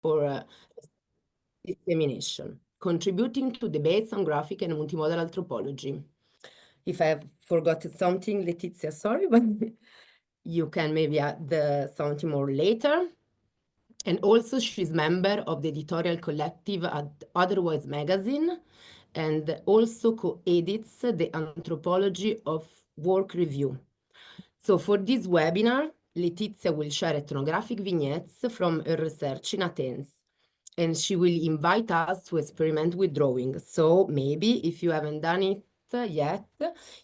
for dissemination, contributing to debates on graphic and multimodal anthropology. If I have forgotten something, Letizia, sorry, but you can maybe add something more later. And also she's member of the editorial collective at Otherwise magazine, and also co-edits the Anthropology of Work Review. So for this webinar, Letizia will share ethnographic vignettes from her research in Athens, and she will invite us to experiment with drawing. So maybe if you haven't done it yet,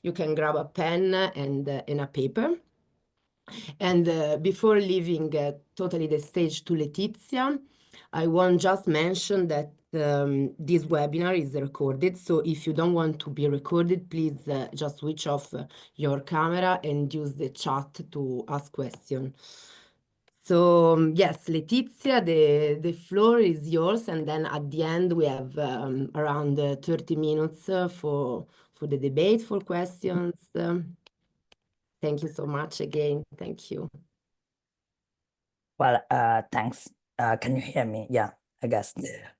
you can grab a pen and a paper. And before leaving totally the stage to Letizia, I want just mention that this webinar is recorded. So if you don't want to be recorded, please just switch off your camera and use the chat to ask questions. So yes, Letizia, the floor is yours. And then at the end, we have around 30 minutes for the debate, for questions. Thank you so much again. Thank you. Well, thanks. Can you hear me? Yeah, I guess.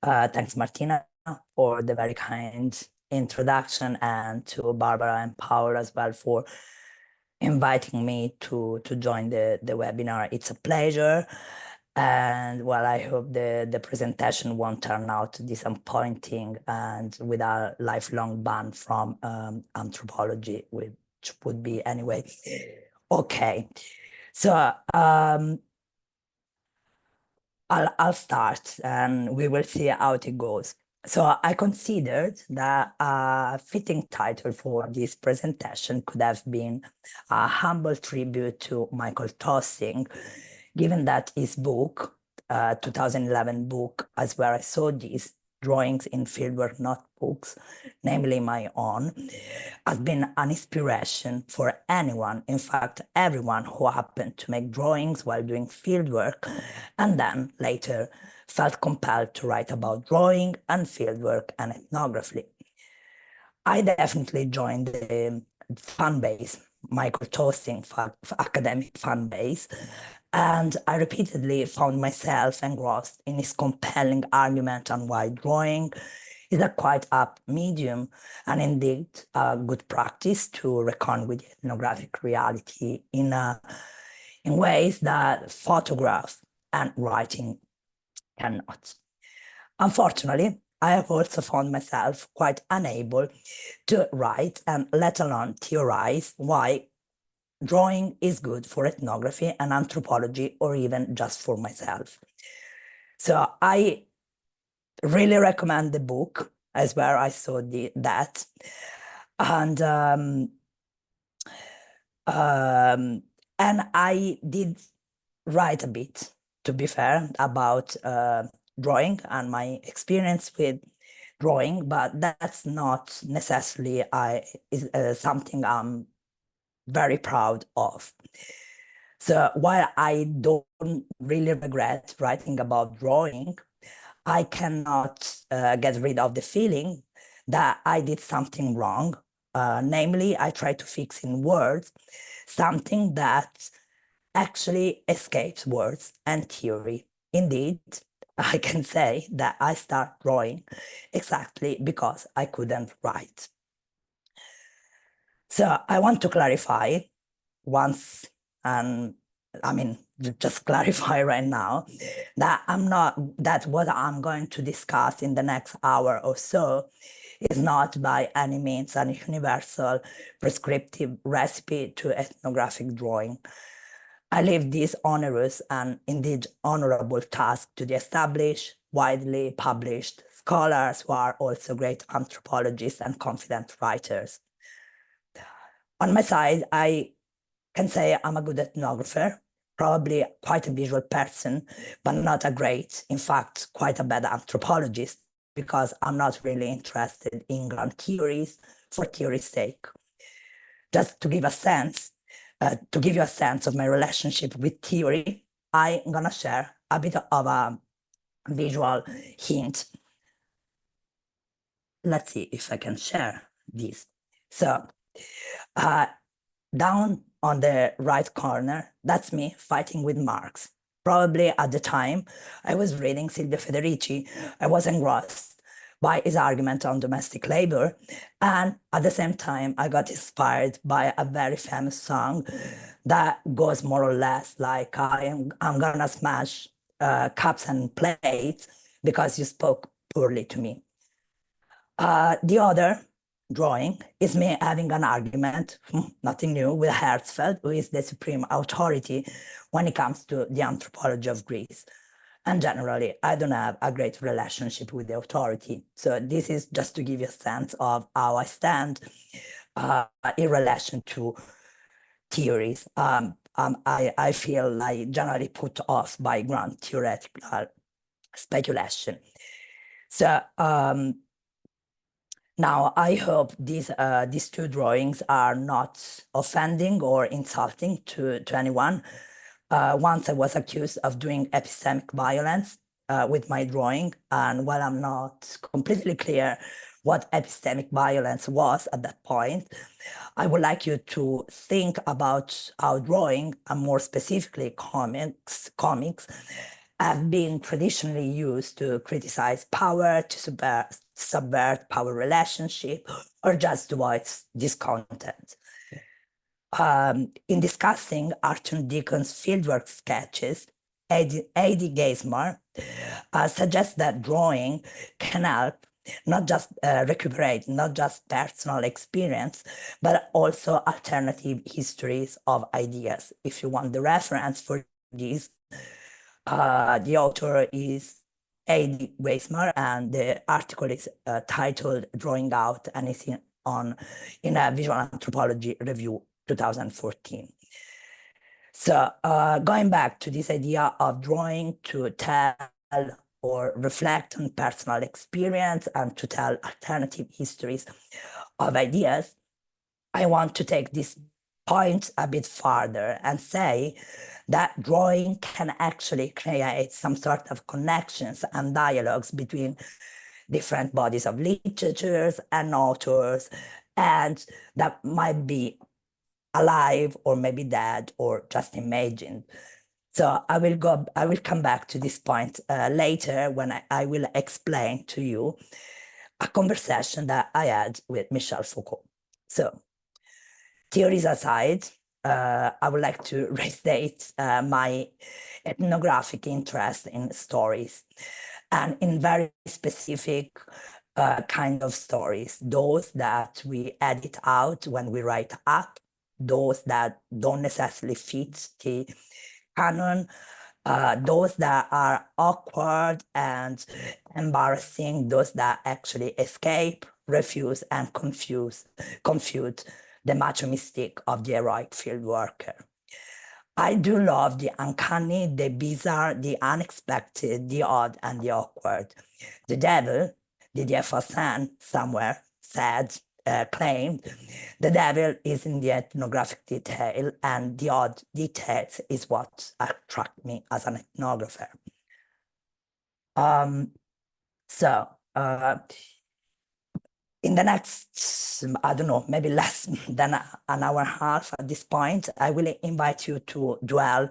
Thanks, Martina, for the very kind introduction, and to Barbara and Paul as well for inviting me to join the webinar. It's a pleasure. And well, I hope the presentation won't turn out disappointing and with a lifelong ban from anthropology, which would be anyway. Okay, so I'll start and we will see how it goes. So I considered that a fitting title for this presentation could have been a humble tribute to Michael Taussig, given that his book, 2011 book, As Where I Saw These, Drawings in Fieldwork Notebooks, namely my own, has been an inspiration for anyone, in fact, everyone who happened to make drawings while doing fieldwork, and then later felt compelled to write about drawing and fieldwork and ethnography. I definitely joined the fan base, Michael Taussig academic fan base, and I repeatedly found myself engrossed in his compelling argument on why drawing is a quite apt medium and indeed a good practice to reckon with ethnographic reality in ways that photograph and writing cannot. Unfortunately, I have also found myself quite unable to write and let alone theorize why drawing is good for ethnography and anthropology, or even just for myself. So I really recommend the book, As Where I Saw That. And I did write a bit, to be fair, about drawing and my experience with drawing, but that's not necessarily something I'm very proud of. So while I don't really regret writing about drawing, I cannot get rid of the feeling that I did something wrong. Namely, I tried to fix in words something that actually escapes words and theory. Indeed, I can say that I start drawing exactly because I couldn't write. So I want to clarify once, and I mean, just clarify right now that what I'm going to discuss in the next hour or so is not by any means a universal prescriptive recipe to ethnographic drawing. I leave this onerous and indeed honorable task to the established, widely published scholars who are also great anthropologists and confident writers. On my side, I can say I'm a good ethnographer, probably quite a visual person, but not a great, in fact, quite a bad anthropologist, because I'm not really interested in grand theories for theory's sake. Just to give a sense, to give you a sense of my relationship with theory, I'm gonna share a bit of a visual hint. Let's see if I can share this. So, down on the right corner, that's me fighting with Marx. Probably at the time I was reading Silvio Federici, I was engrossed by his argument on domestic labor. And at the same time, I got inspired by a very famous song that goes more or less like, I'm gonna smash cups and plates because you spoke poorly to me. The other drawing is me having an argument, nothing new, with Herzfeld, who is the supreme authority when it comes to the anthropology of Greece. And generally, I don't have a great relationship with the authority. So this is just to give you a sense of how I stand in relation to theories. I feel like generally put off by grand theoretical speculation. So now, I hope these two drawings are not offending or insulting to anyone. Once I was accused of doing epistemic violence with my drawing, and while I'm not completely clear what epistemic violence was at that point, I would like you to think about how drawing, and more specifically comics, have been traditionally used to criticize power, to subvert power relationship, or just to voice discontent. In discussing Arthur Deacon's fieldwork sketches, A.D. Geismar suggests that drawing can help not just recuperate not just personal experience, but also alternative histories of ideas. If you want the reference for this, the author is A.D. Geismar, and the article is titled Drawing Out, and is in a Visual Anthropology Review 2014. So going back to this idea of drawing to tell or reflect on personal experience and to tell alternative histories of ideas, I want to take this point a bit farther and say that drawing can actually create some sort of connections and dialogues between different bodies of literatures and authors, and that might be alive or maybe dead or just imagined. So I will come back to this point later when I will explain to you a conversation that I had with Michel Foucault. So theories aside, I would like to restate my ethnographic interest in stories, and in very specific kind of stories, those that we edit out when we write up, those that don't necessarily fit the canon, those that are awkward and embarrassing, those that actually escape, refuse, and confute the macho mystique of the heroic field worker. I do love the uncanny, the bizarre, the unexpected, the odd, and the awkward. The devil, Didier Fossin somewhere said, claimed, the devil is in the ethnographic detail, and the odd details is what attract me as an ethnographer. In the next, I don't know, maybe less than an hour and a half at this point, I will invite you to dwell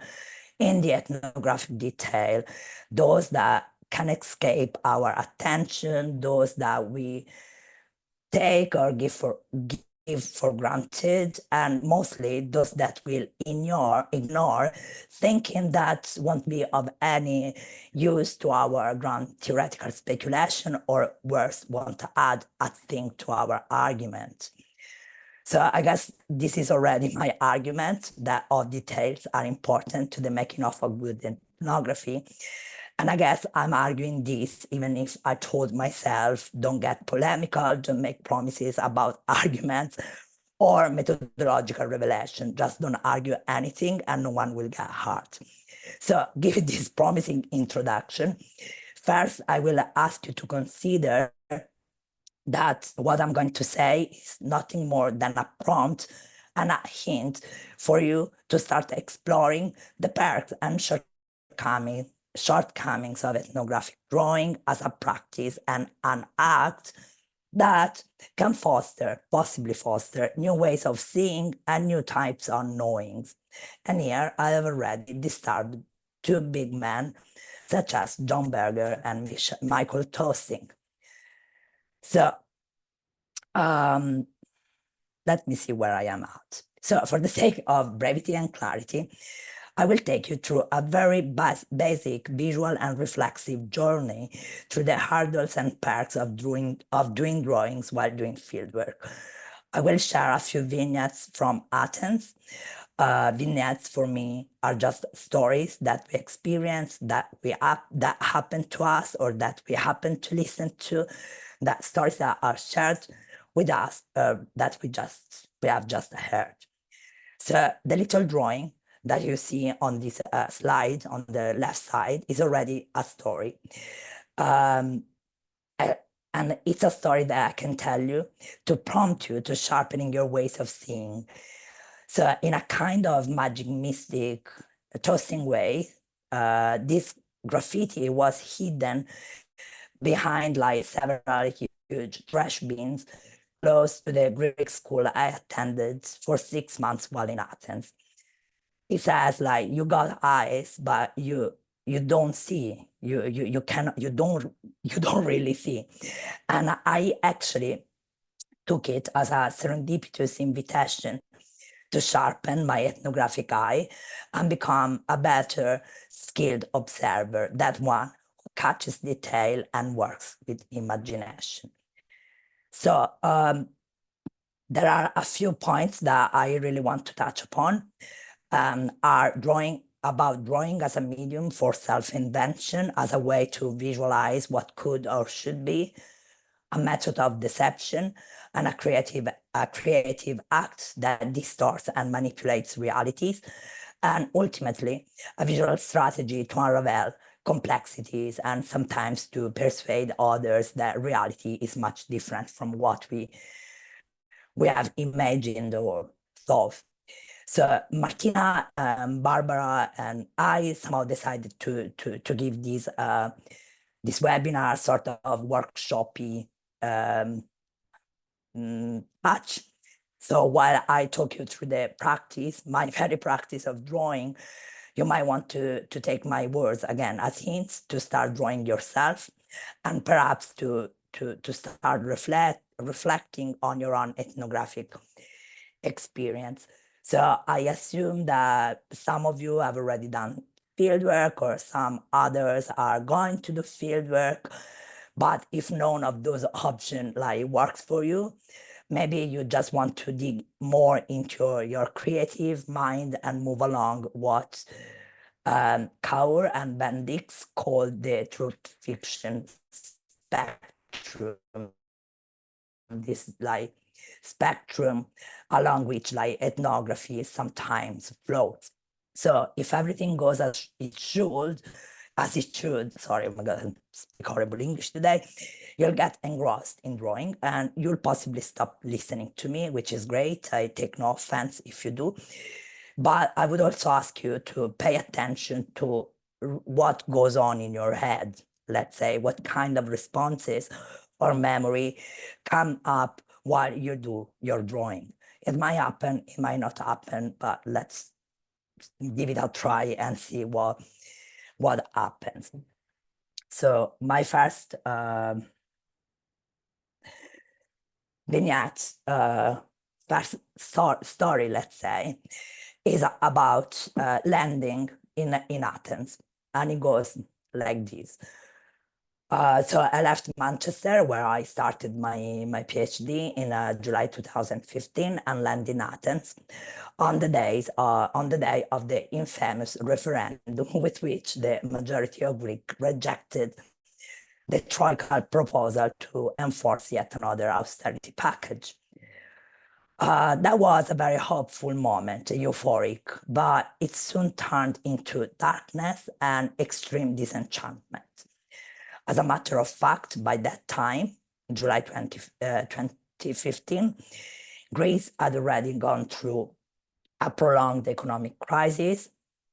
in the ethnographic detail, those that can escape our attention, those that we take or give for granted, and mostly those that will ignore, thinking that won't be of any use to our grand theoretical speculation, or worse, won't add a thing to our argument. So I guess this is already my argument, that all details are important to the making of a good ethnography. And I guess I'm arguing this even if I told myself, don't get polemical, don't make promises about arguments or methodological revelation, just don't argue anything and no one will get hurt. So given this promising introduction, first I will ask you to consider that what I'm going to say is nothing more than a prompt and a hint for you to start exploring the perks and shortcomings of ethnographic drawing as a practice and an act that can possibly foster new ways of seeing and new types of knowings. And here I have already two big men, such as John Berger and Michael Taussig. So let me see where I am at. So for the sake of brevity and clarity, I will take you through a very basic visual and reflexive journey through the hurdles and perks of doing drawings while doing fieldwork. I will share a few vignettes from Athens. Vignettes for me are just stories that we experience, that happen to us, or that we happen to listen to, that stories that are shared with us, that we have just heard. So the little drawing that you see on this slide on the left side is already a story. And it's a story that I can tell you to prompt you to sharpening your ways of seeing. So in a kind of magic, mystic, tossing way, this graffiti was hidden behind like several huge trash bins close to the Greek school I attended for 6 months while in Athens. It says like, you got eyes, but you don't see. You don't really see. And I actually took it as a serendipitous invitation to sharpen my ethnographic eye and become a better skilled observer, that one who catches detail and works with imagination. So there are a few points that I really want to touch upon. Are drawing as a medium for self-invention, as a way to visualize what could or should be, a method of deception, and a creative act that distorts and manipulates realities, and ultimately a visual strategy to unravel complexities and sometimes to persuade others that reality is much different from what we have imagined or thought. So Martina, Barbara, and I somehow decided to give this webinar sort of workshopy touch. So while I talk you through the practice, my very practice of drawing, you might want to take my words again as hints to start drawing yourself, and perhaps to start reflecting on your own ethnographic experience. So I assume that some of you have already done fieldwork, or some others are going to do fieldwork. But if none of those options like works for you, maybe you just want to dig more into your creative mind and move along what Kaur and Bendix call the truth fiction spectrum. This like spectrum along which like ethnography sometimes floats. So if everything goes as it should, sorry, oh my God, I speak horrible English today, you'll get engrossed in drawing and you'll possibly stop listening to me, which is great. I take no offense if you do. But I would also ask you to pay attention to what goes on in your head. Let's say, what kind of responses or memory come up while you do your drawing. It might happen, it might not happen, but let's give it a try and see what happens. So my first vignette, first story, let's say, is about landing in Athens, and it goes like this. So I left Manchester, where I started my PhD in July 2015, and landed in Athens on the day of the infamous referendum with which the majority of Greeks rejected the Troika proposal to enforce yet another austerity package. That was a very hopeful moment, euphoric, but it soon turned into darkness and extreme disenchantment. As a matter of fact, by that time, July 2015, Greece had already gone through a prolonged economic crisis.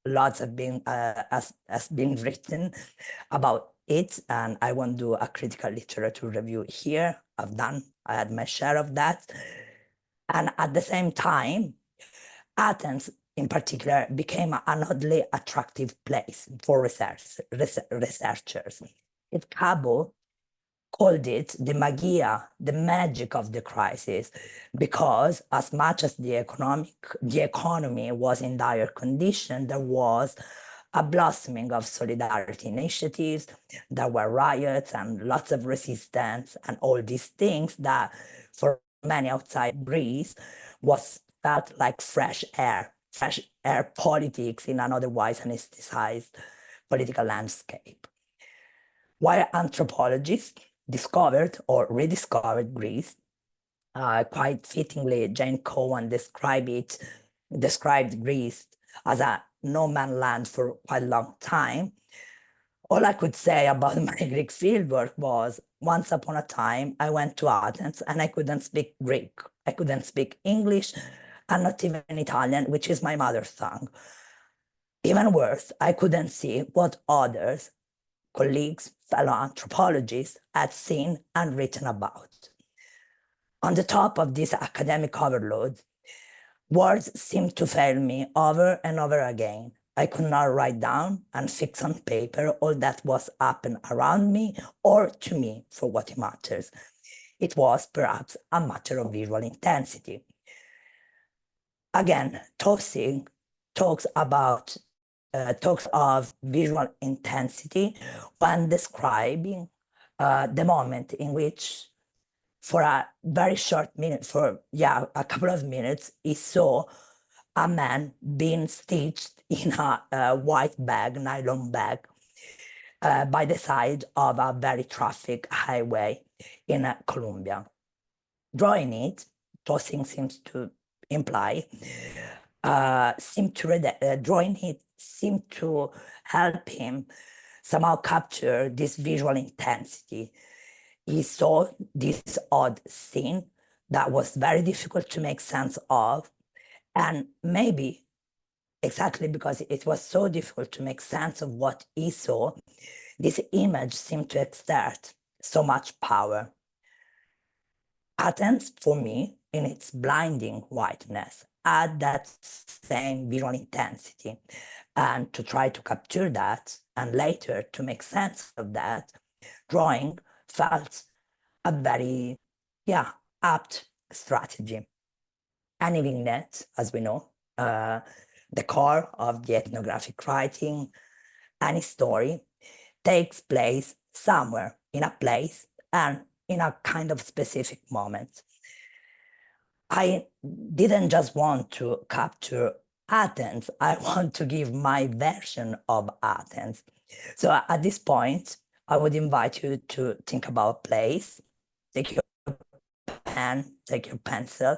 Lots have been has been written about it, and I won't do a critical literature review here. I had my share of that. And at the same time, Athens in particular became an oddly attractive place for researchers. Cabo called it the magia, the magic of the crisis, because as much as the economy was in dire condition, there was a blossoming of solidarity initiatives. There were riots and lots of resistance and all these things that for many outside Greece was felt like fresh air politics in an otherwise anesthetized political landscape. While anthropologists discovered or rediscovered Greece, quite fittingly, Jane Cohen described Greece as a no-man land for quite a long time. All I could say about my Greek fieldwork was, once upon a time, I went to Athens and I couldn't speak Greek. I couldn't speak English and not even Italian, which is my mother tongue. Even worse, I couldn't see what others, colleagues, fellow anthropologists had seen and written about. On the top of this academic overload, words seemed to fail me over and over again. I could not write down and fix on paper all that was happening around me or to me for what it matters. It was perhaps a matter of visual intensity. Again, Taussig talks of visual intensity when describing the moment in which, for a very short minute, a couple of minutes, he saw a man being stitched in a white bag, nylon bag, by the side of a very traffic highway in Colombia. Drawing it, Taussig seems to imply, drawing it seemed to help him somehow capture this visual intensity. He saw this odd scene that was very difficult to make sense of, and maybe exactly because it was so difficult to make sense of what he saw, this image seemed to exert so much power. Athens, for me, in its blinding whiteness, had that same visual intensity. And to try to capture that, and later to make sense of that, drawing felt a very, apt strategy. Any vignette, as we know, the core of the ethnographic writing, any story takes place somewhere in a place and in a kind of specific moment. I didn't just want to capture Athens, I want to give my version of Athens. So at this point, I would invite you to think about place, take your pen, take your pencil,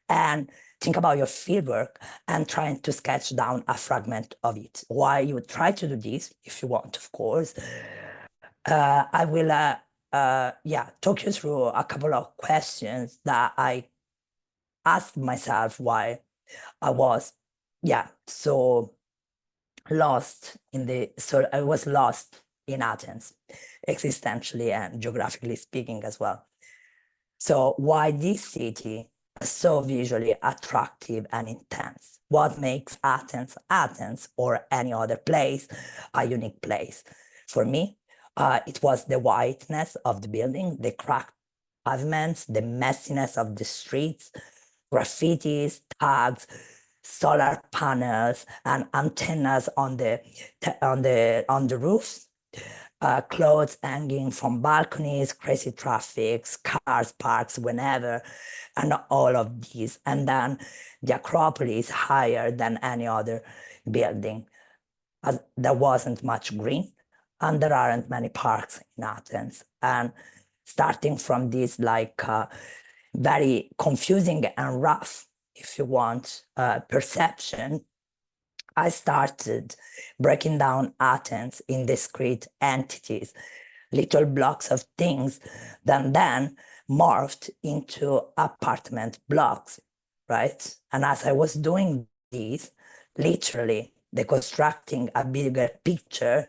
and think about your fieldwork and trying to sketch down a fragment of it. While you try to do this, if you want, of course, I will talk you through a couple of questions that I asked myself while I was so lost I was lost in Athens, existentially and geographically speaking as well. So why this city is so visually attractive and intense? What makes Athens Athens or any other place a unique place? For me, it was the whiteness of the building, the cracked pavements, the messiness of the streets, graffitis, tags, solar panels, and antennas on the roofs, clothes hanging from balconies, crazy traffic, cars parked whenever, and all of these. And then the Acropolis higher than any other building, as there wasn't much green, and there aren't many parks in Athens. And starting from this very confusing and rough, if you want, perception, I started breaking down Athens in discrete entities, little blocks of things that then morphed into apartment blocks, right? And as I was doing this, literally deconstructing a bigger picture,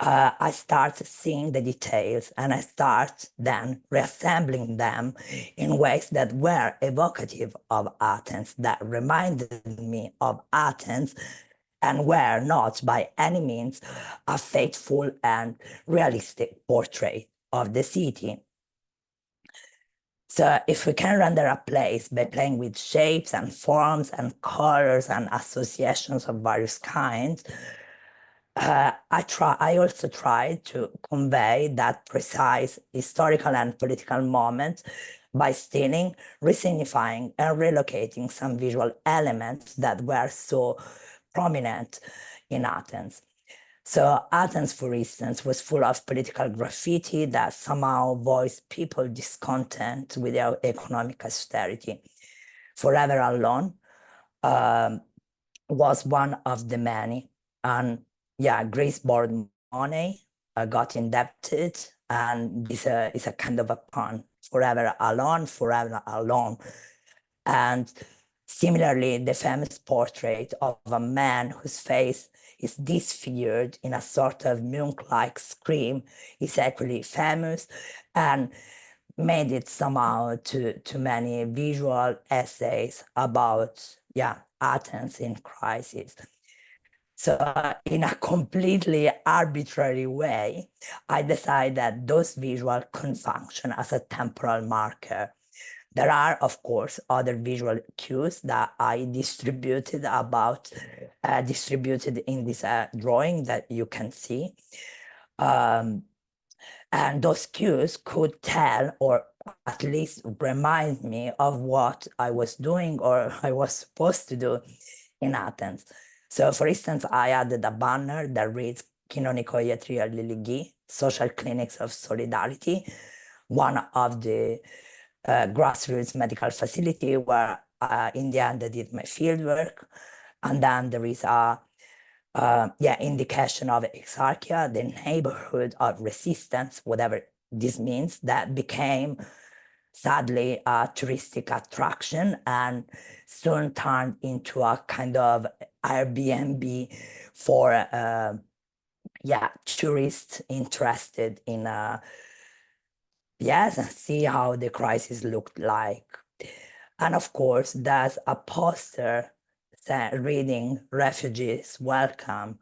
I start seeing the details and I start then reassembling them in ways that were evocative of Athens, that reminded me of Athens and were not by any means a faithful and realistic portrait of the city. So if we can render a place by playing with shapes and forms and colors and associations of various kinds, I also try to convey that precise historical and political moment by stealing, resignifying, and relocating some visual elements that were so prominent in Athens. So Athens, for instance, was full of political graffiti that somehow voiced people's discontent with their economic austerity. Forever Alone was one of the many. And yeah, Greece borrowed money, got indebted, and this is a kind of a pun. Forever alone, forever alone. And similarly, the famous portrait of a man whose face is disfigured in a sort of monk-like scream is equally famous and made it somehow to many visual essays about Athens in crisis. So in a completely arbitrary way, I decided that those visuals can function as a temporal marker. There are, of course, other visual cues that I distributed in this drawing that you can see. And those cues could tell or at least remind me of what I was doing or I was supposed to do in Athens. So for instance, I added a banner that reads Κοινωνικό Ιατρείο Αλληλεγγύη, Social Clinics of Solidarity, one of the grassroots medical facility where in the end I did my fieldwork. And then there is a indication of Exarchia, the neighborhood of resistance, whatever this means, that became sadly a touristic attraction and soon turned into a kind of Airbnb for tourists interested in see how the crisis looked like. And of course, there's a poster reading "Refugees Welcome."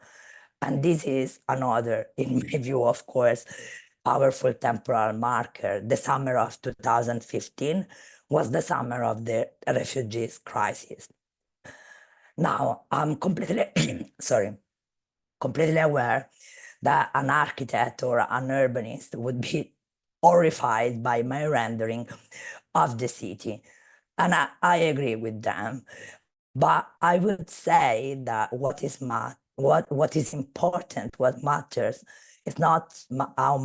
And this is another, in my view, of course, powerful temporal marker. The summer of 2015 was the summer of the refugees crisis. Now, I'm completely, completely aware that an architect or an urbanist would be horrified by my rendering of the city. And I agree with them. But I would say that what is important, what matters, is not how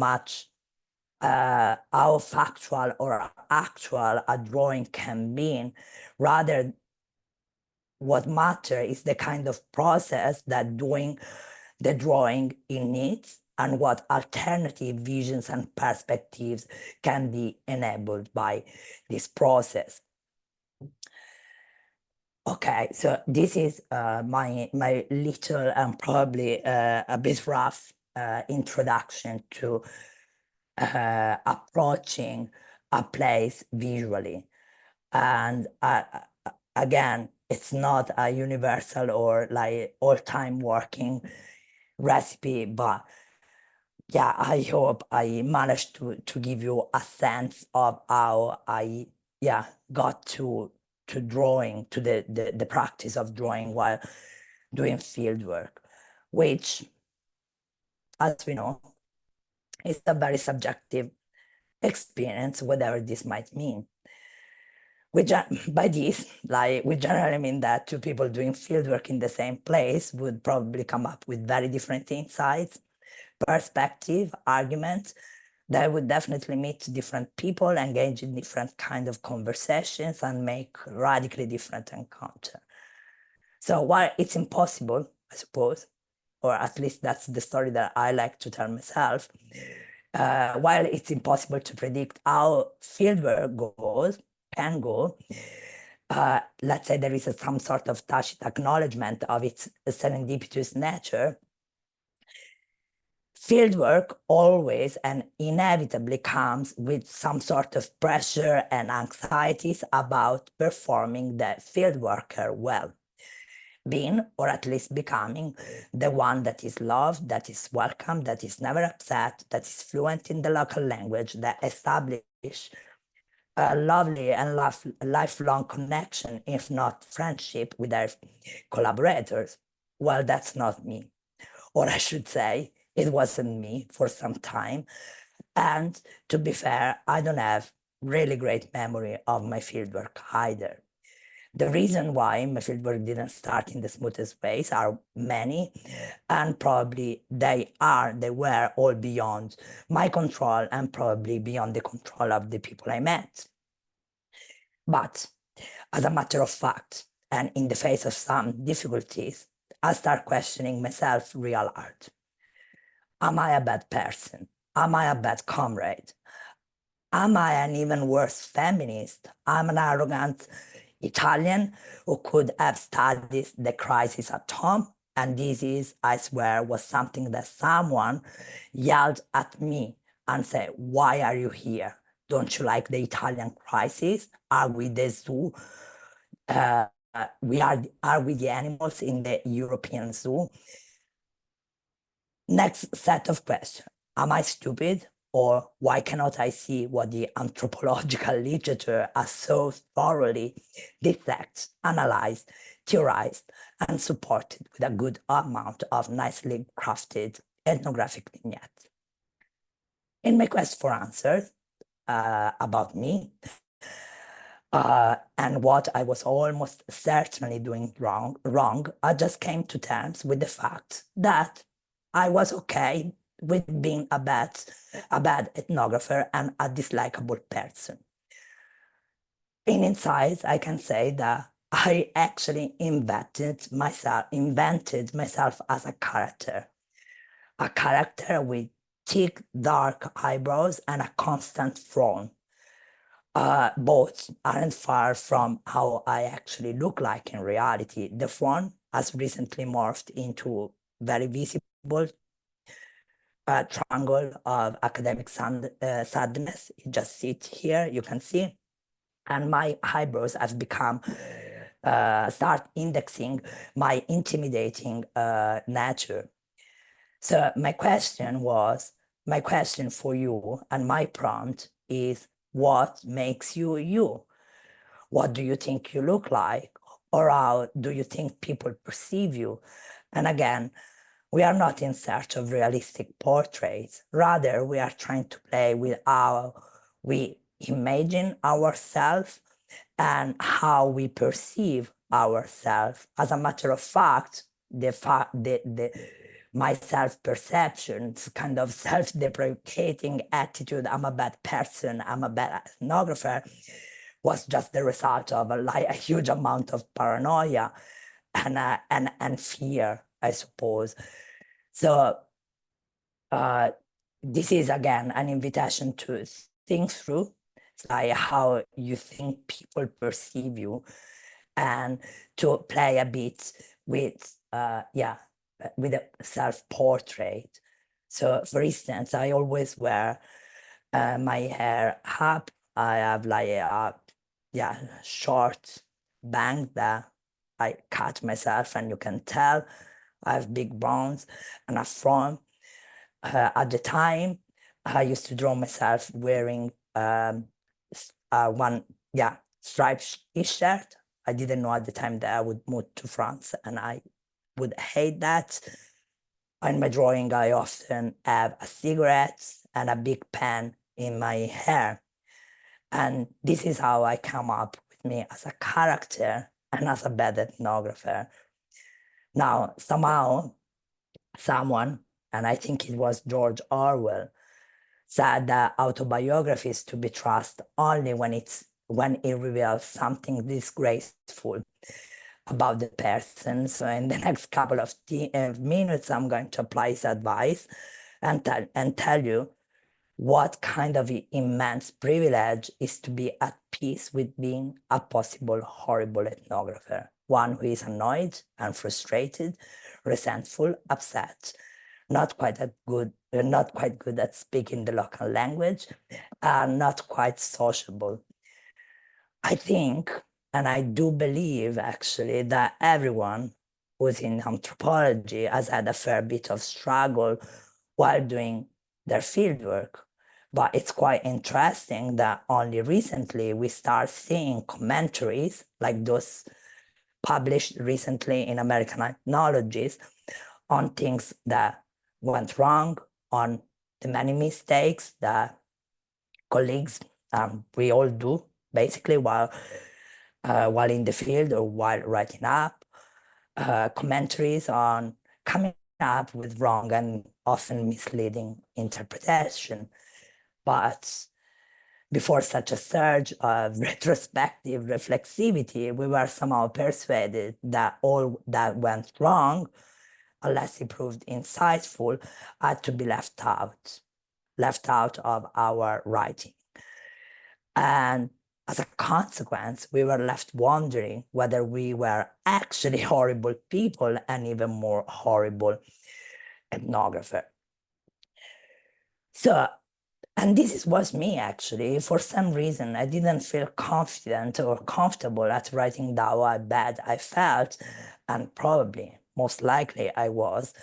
factual or actual a drawing can be. Rather, what matters is the kind of process that doing the drawing in needs and what alternative visions and perspectives can be enabled by this process. Okay, so this is my little and probably a bit rough introduction to approaching a place visually. And again, it's not a universal or like all-time working recipe, but yeah, I hope I managed to give you a sense of how I got to drawing, to the practice of drawing while doing field work, which, as we know, is a very subjective experience, whatever this might mean. By this, we generally mean that two people doing fieldwork in the same place would probably come up with very different insights, perspective, arguments. They would definitely meet different people, engage in different kind of conversations, and make radically different encounters. So while it's impossible, I suppose, or at least that's the story that I like to tell myself, while it's impossible to predict how fieldwork can go, let's say there is some sort of tacit acknowledgement of its serendipitous nature, Fieldwork always and inevitably comes with some sort of pressure and anxieties about performing the fieldworker well, being or at least becoming the one that is loved, that is welcome, that is never upset, that is fluent in the local language, that establish a lovely and lifelong connection, if not friendship, with their collaborators. Well, that's not me. Or I should say, it wasn't me for some time. And to be fair, I don't have really great memory of my fieldwork either. The reason why my fieldwork didn't start in the smoothest ways are many, and probably they were all beyond my control and probably beyond the control of the people I met. But as a matter of fact, and in the face of some difficulties, I start questioning myself real hard. Am I a bad person? Am I a bad comrade? Am I an even worse feminist? I'm an arrogant Italian who could have studied the crisis at home. And this is, I swear, was something that someone yelled at me and said, "Why are you here? Don't you like the Italian crisis? Are we the zoo? Are we the animals in the European zoo?" Next set of questions. Am I stupid? Or why cannot I see what the anthropological literature has so thoroughly dissected, analyzed, theorized, and supported with a good amount of nicely crafted ethnographic vignettes? In my quest for answers about me, and what I was almost certainly doing wrong, I just came to terms with the fact that I was okay with being a bad ethnographer and a dislikable person. In insight, I can say that I actually invented myself as a character with thick, dark eyebrows and a constant frown. Both aren't far from how I actually look like in reality. The frown has recently morphed into very visible triangle of academic sadness. You just sit here, you can see. And my eyebrows have become, start indexing my intimidating nature. So my question for you and my prompt is, what makes you you? What do you think you look like? Or how do you think people perceive you? And again, we are not in search of realistic portraits. Rather, we are trying to play with how we imagine ourselves and how we perceive ourselves. As a matter of fact, my self-perception, kind of self-deprecating attitude, I'm a bad person, I'm a bad ethnographer, was just the result of a huge amount of paranoia and fear, I suppose. So this is, again, an invitation to think through like how you think people perceive you and to play a bit with with a self-portrait. So for instance, I always wear my hair up. I have like a short bang that I cut myself, and you can tell I have big bones and a frown. At the time, I used to draw myself wearing one striped shirt. I didn't know at the time that I would move to France, and I would hate that. In my drawing, I often have a cigarette and a big pen in my hair. And this is how I come up with me as a character and as a bad ethnographer. Now, somehow, someone, and I think it was George Orwell, said that autobiography is to be trusted only when it reveals something disgraceful about the person. So in the next couple of minutes, I'm going to apply his advice and tell you what kind of immense privilege is to be at peace with being a possible horrible ethnographer, one who is annoyed and frustrated, resentful, upset, not quite not quite good at speaking the local language, and not quite sociable. I think, and I do believe actually, that everyone who's in anthropology has had a fair bit of struggle while doing their fieldwork. But it's quite interesting that only recently we start seeing commentaries like those published recently in American Ethnologies on things that went wrong, on the many mistakes that colleagues, we all do, basically, while in the field or while writing up, commentaries on coming up with wrong and often misleading interpretation. But before such a surge of retrospective reflexivity, we were somehow persuaded that all that went wrong, unless it proved insightful, had to be left out of our writing. And as a consequence, we were left wondering whether we were actually horrible people and even more horrible ethnographer. So, and this was me actually. For some reason, I didn't feel confident or comfortable at writing down how bad I felt, and probably, most likely, I was.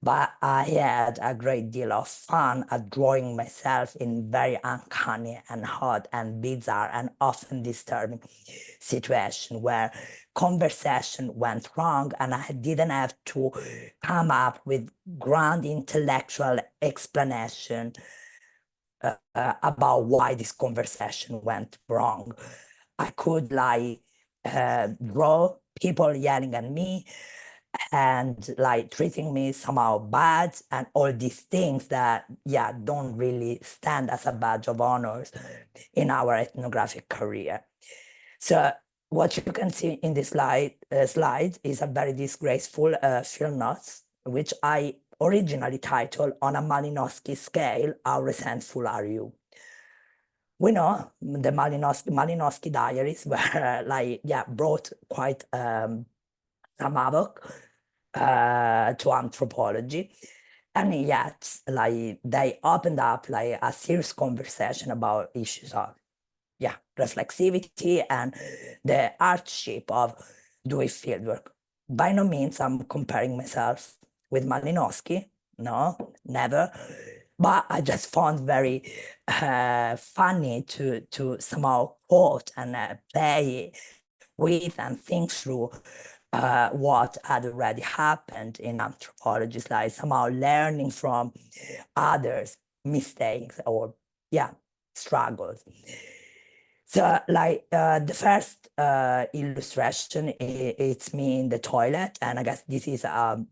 But I had a great deal of fun at drawing myself in very uncanny and odd and bizarre and often disturbing situations where conversation went wrong and I didn't have to come up with grand intellectual explanation about why this conversation went wrong. I could draw people yelling at me and treating me somehow bad and all these things that don't really stand as a badge of honors in our ethnographic career. So what you can see in this slide is a very disgraceful field notes, which I originally titled On a Malinowski Scale, How Resentful Are You? We know the Malinowski diaries were brought quite some havoc to anthropology, and yet they opened up a serious conversation about issues of reflexivity and the hardship of doing fieldwork. By no means I'm comparing myself with Malinowski, no, never. But I just found very funny to somehow quote and play with and think through what had already happened in anthropology, like somehow learning from others' mistakes or struggles. So the first illustration, it's me in the toilet, and I guess this is a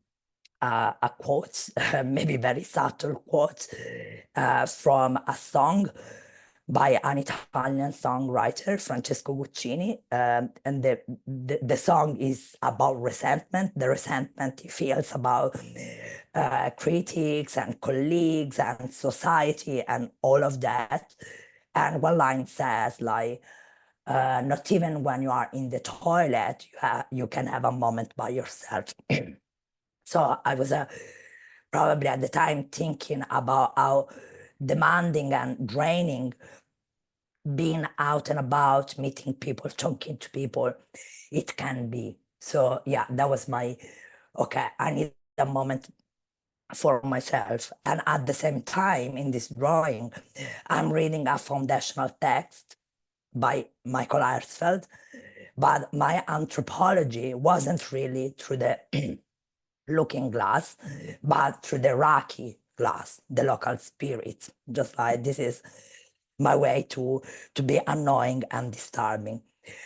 quote, maybe very subtle quote from a song by an Italian songwriter, Francesco Guccini, and the song is about resentment, the resentment he feels about critics and colleagues and society and all of that. And one line says not even when you are in the toilet, you can have a moment by yourself. So I was probably at the time thinking about how demanding and draining being out and about, meeting people, talking to people, it can be. So that was my, okay, I need a moment for myself. And at the same time, in this drawing, I'm reading a foundational text by Michael Herzfeld, but my anthropology wasn't really through the looking glass, but through the Raki glass, the local spirit. Just like this is my way to be annoying and disturbing.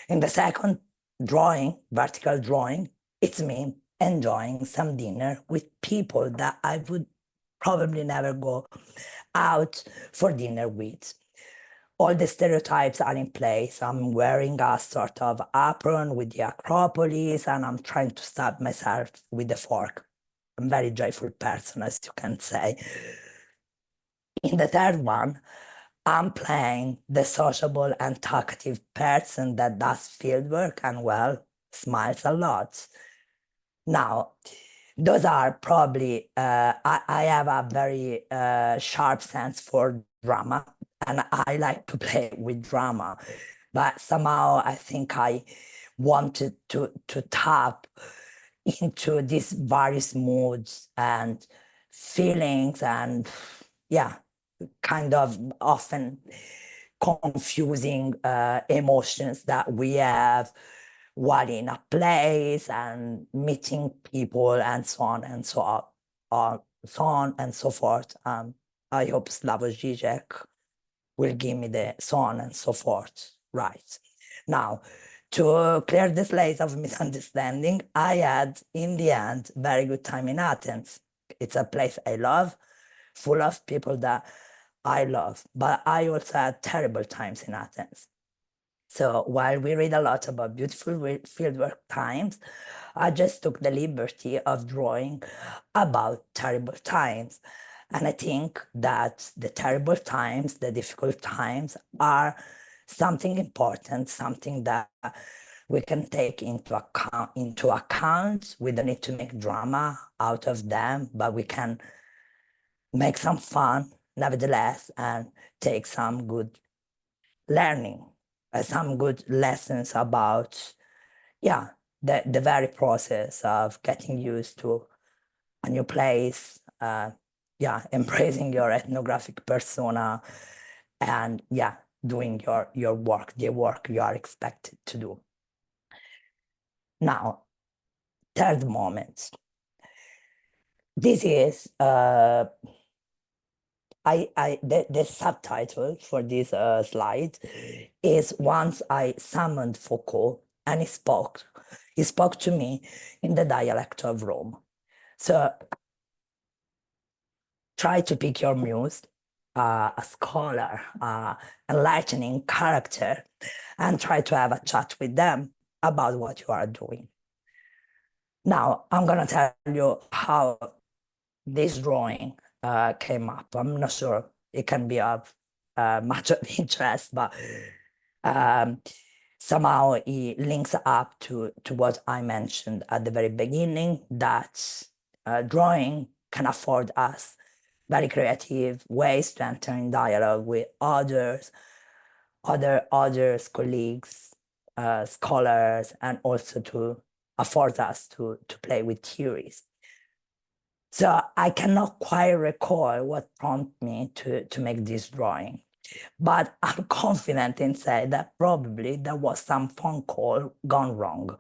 In the second drawing, vertical drawing, it's me enjoying some dinner with people that I would probably never go out for dinner with. All the stereotypes are in place. I'm wearing a sort of apron with the Acropolis, and I'm trying to stab myself with a fork. I'm a very joyful person, as you can say. In the third one, I'm playing the sociable and talkative person that does fieldwork and, well, smiles a lot. Now, those are probably, I have a very sharp sense for drama, and I like to play with drama, but somehow I think I wanted to tap into these various moods and feelings, and yeah, kind of often confusing emotions that we have while in a place and meeting people and so on and so on and so forth. I hope Slavoj Žižek will give me the so on and so forth right. Now, to clear the slate of misunderstanding, I had, in the end, very good time in Athens. It's a place I love, full of people that I love, but I also had terrible times in Athens. So while we read a lot about beautiful fieldwork times, I just took the liberty of drawing about terrible times. And I think that the terrible times, the difficult times are something important, something that we can take into account. We don't need to make drama out of them, but we can make some fun nevertheless and take some good learning, some good lessons about, yeah, the very process of getting used to a new place, yeah, embracing your ethnographic persona, and yeah, doing your work, the work you are expected to do. Now, third moment. This is the subtitle for this slide is Once I Summoned Foucault and he spoke to me in the dialect of Rome. So try to pick your muse, a scholar, enlightening character, and try to have a chat with them about what you are doing. Now, I'm gonna tell you how this drawing came up. I'm not sure it can be of much of interest, but somehow it links up to what I mentioned at the very beginning, that drawing can afford us very creative ways to enter in dialogue with others, colleagues, scholars, and also to afford us to play with theories. So I cannot quite recall what prompted me to make this drawing, but I'm confident in saying that probably there was some phone call gone wrong.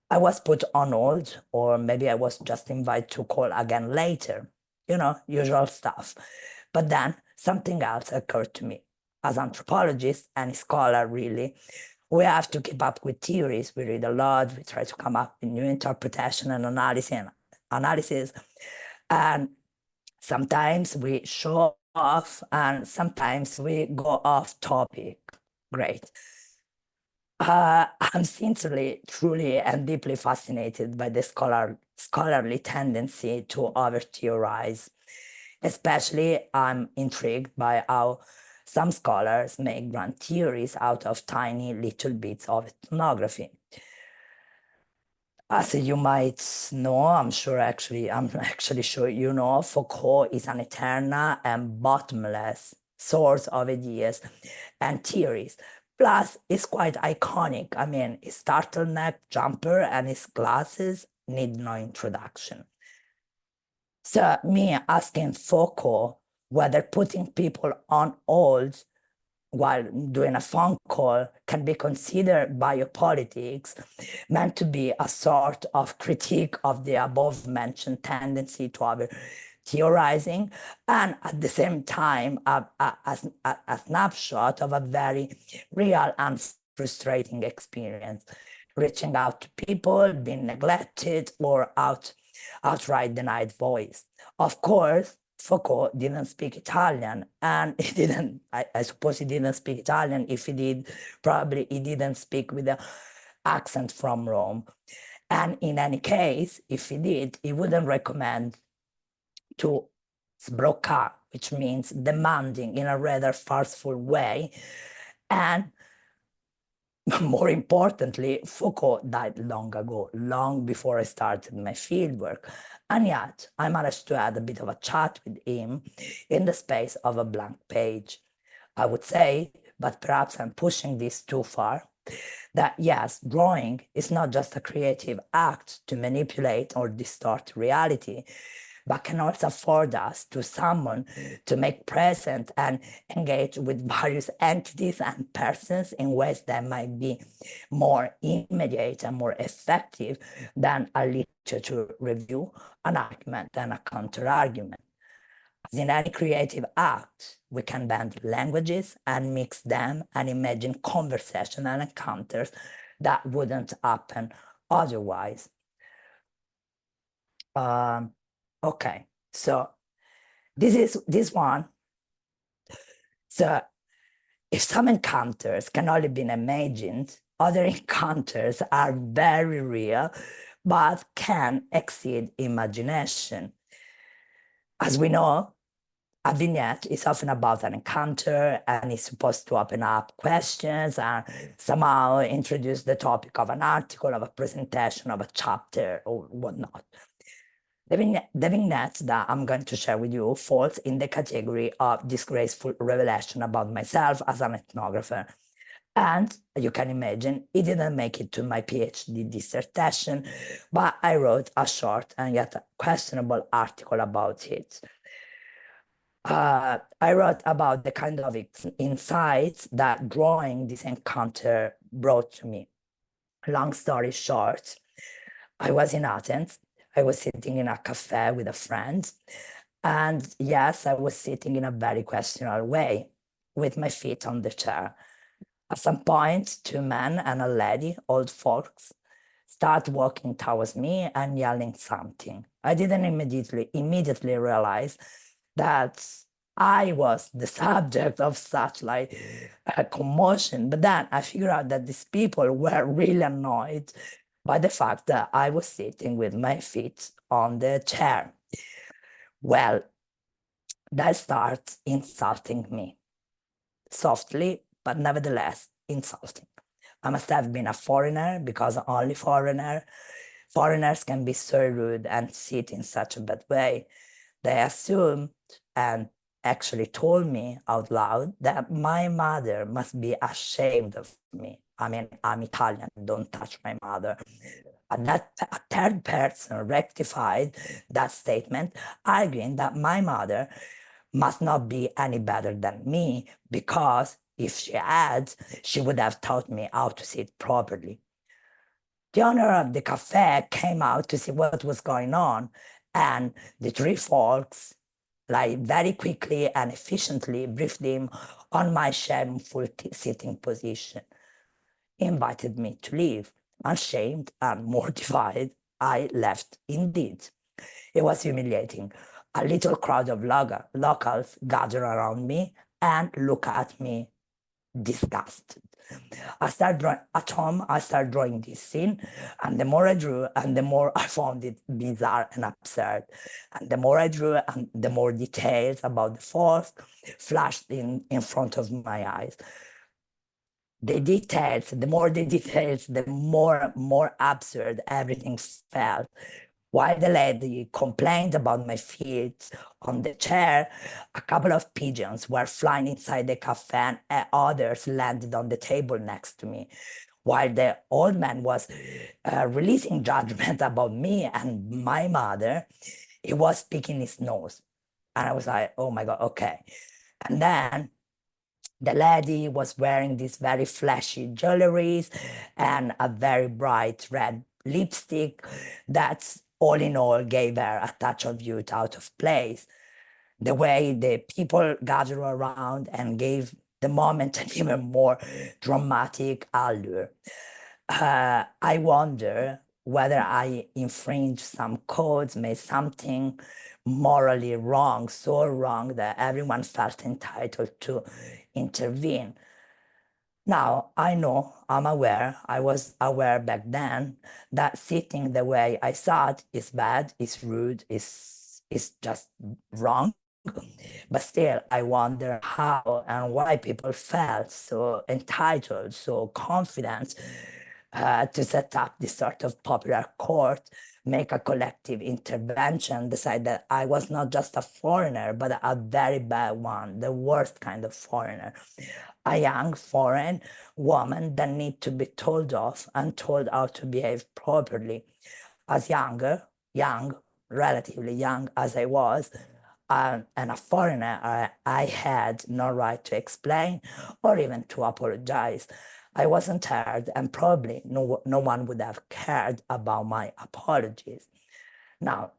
I was put on hold, or maybe I was just invited to call again later, usual stuff. But then something else occurred to me. As anthropologists and scholar, really, we have to keep up with theories. We read a lot, we try to come up with new interpretation and analysis. And sometimes we show off and sometimes we go off topic. Great. I'm sincerely, truly, and deeply fascinated by the scholarly tendency to over-theorize. Especially, I'm intrigued by how some scholars make grand theories out of tiny little bits of ethnography. As you might know, I'm actually sure you know, Foucault is an eternal and bottomless source of ideas and theories. Plus, it's quite iconic. I mean, his turtleneck jumper and his glasses need no introduction. So me asking Foucault whether putting people on hold while doing a phone call can be considered biopolitics, meant to be a sort of critique of the above-mentioned tendency to over theorizing, and at the same time a snapshot of a very real and frustrating experience, reaching out to people, being neglected, or outright denied voice. Of course, Foucault didn't speak Italian, and he didn't, I suppose he didn't speak Italian. If he did, probably he didn't speak with an accent from Rome. And in any case, if he did, he wouldn't recommend to sbrocca, which means demanding in a rather farceful way. And more importantly, Foucault died long ago, long before I started my fieldwork. And yet, I managed to add a bit of a chat with him in the space of a blank page. I would say, but perhaps I'm pushing this too far, that yes, drawing is not just a creative act to manipulate or distort reality, but can also afford us to summon, to make present and engage with various entities and persons in ways that might be more immediate and more effective than a literature review, an argument, and a counter-argument. As in any creative act, we can bend languages and mix them and imagine conversation and encounters that wouldn't happen otherwise. Okay, so this one. So if some encounters can only be imagined, other encounters are very real, but can exceed imagination. As we know, a vignette is often about an encounter and is supposed to open up questions and somehow introduce the topic of an article, of a presentation, of a chapter, or whatnot. The vignette that I'm going to share with you falls in the category of disgraceful revelation about myself as an ethnographer. And you can imagine, it didn't make it to my PhD dissertation, but I wrote a short and yet questionable article about it. I wrote about the kind of insights that drawing this encounter brought to me. Long story short, I was in Athens. I was sitting in a cafe with a friend. And yes, I was sitting in a very questionable way with my feet on the chair. At some point, two men and a lady, old folks, start walking towards me and yelling something. I didn't immediately realize that I was the subject of such like a commotion. But then I figured out that these people were really annoyed by the fact that I was sitting with my feet on the chair. Well, they start insulting me softly, but nevertheless insulting. I must have been a foreigner because only foreigners can be so rude and sit in such a bad way. They assumed and actually told me out loud that my mother must be ashamed of me. I mean, I'm Italian, don't touch my mother. And that a third person rectified that statement, arguing that my mother must not be any better than me because if she had, she would have taught me how to sit properly. The owner of the cafe came out to see what was going on, and the three folks, like very quickly and efficiently, briefed him on my shameful sitting position. He invited me to leave. Ashamed and mortified, I left indeed. It was humiliating. A little crowd of locals gathered around me and looked at me disgusted. At home, I started drawing this scene, and the more I drew, and the more I found it bizarre and absurd. And the more I drew, and the more details about the force flashed in front of my eyes. The more absurd everything felt. While the lady complained about my feet on the chair, a couple of pigeons were flying inside the cafe and others landed on the table next to me. While the old man was releasing judgment about me and my mother, he was picking his nose. And I was like, oh my God, okay. And then the lady was wearing these very flashy jewelries and a very bright red lipstick that all in all gave her a touch of youth out of place. The way the people gathered around and gave the moment an even more dramatic allure. I wonder whether I infringed some codes, made something morally wrong, so wrong that everyone felt entitled to intervene. Now, I know, I was aware back then that sitting the way I sat is bad, is rude, is just wrong. But still, I wonder how and why people felt so entitled, so confident to set up this sort of popular court, make a collective intervention, decide that I was not just a foreigner, but a very bad one, the worst kind of foreigner. A young foreign woman that need to be told off and told how to behave properly. As young, relatively young as I was, and a foreigner, I had no right to explain or even to apologize. I wasn't heard, and probably no one would have cared about my apologies. Now,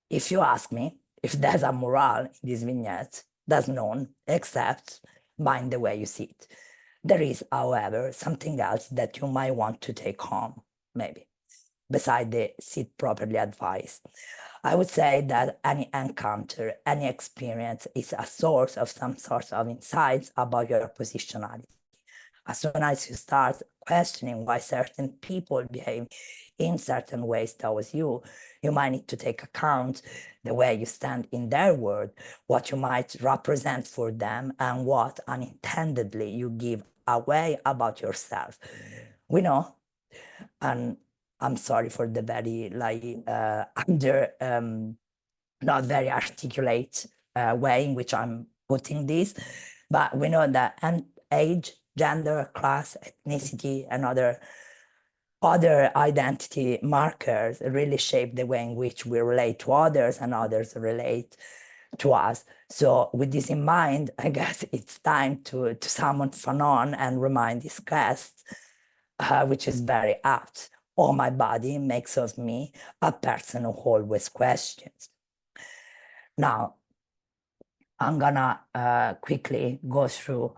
if you ask me if there's a moral in these vignettes, there's none, except mind the way you see it. There is, however, something else that you might want to take home, maybe, beside the sit properly advice. I would say that any encounter, any experience is a source of some sort of insights about your positionality. As soon as you start questioning why certain people behave in certain ways towards you, you might need to take account the way you stand in their world, what you might represent for them, and what unintendedly you give away about yourself. We know, and I'm sorry for the very not very articulate way in which I'm putting this, but we know that age, gender, class, ethnicity, and other identity markers really shape the way in which we relate to others and others relate to us. So with this in mind, I guess it's time to summon Fanon and remind this quest, which is very apt. All my body makes of me a person who always questions. Now, I'm gonna quickly go through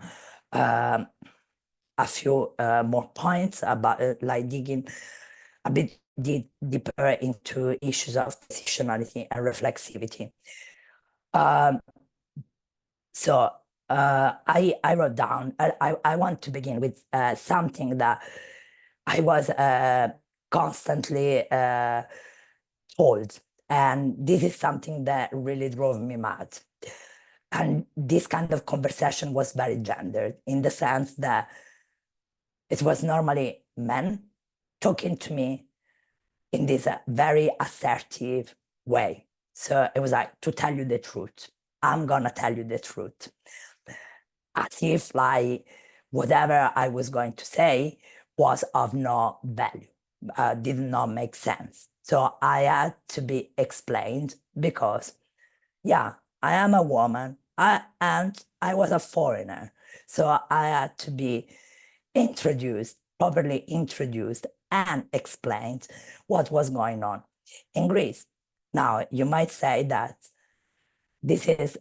a few more points about like digging a bit deeper into issues of positionality and reflexivity. So I wrote down, I want to begin with something that I was constantly told. And this is something that really drove me mad. And this kind of conversation was very gendered in the sense that it was normally men talking to me in this very assertive way. So it was like, to tell you the truth, I'm gonna tell you the truth. As if like whatever I was going to say was of no value, did not make sense. So I had to be explained because, yeah, I am a woman and I was a foreigner. So I had to be properly introduced and explained what was going on in Greece. Now, you might say that this is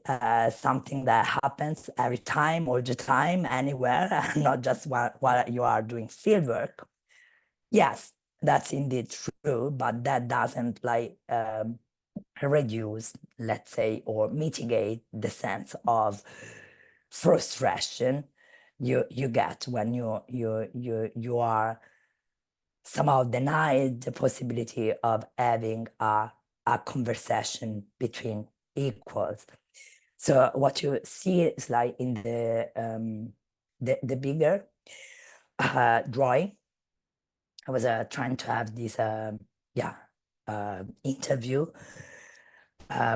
something that happens every time, all the time, anywhere, not just while you are doing fieldwork. Yes, that's indeed true, but that doesn't reduce, let's say, or mitigate the sense of frustration you get when you are somehow denied the possibility of having a conversation between equals. So what you see is like in the bigger drawing. I was trying to have this interview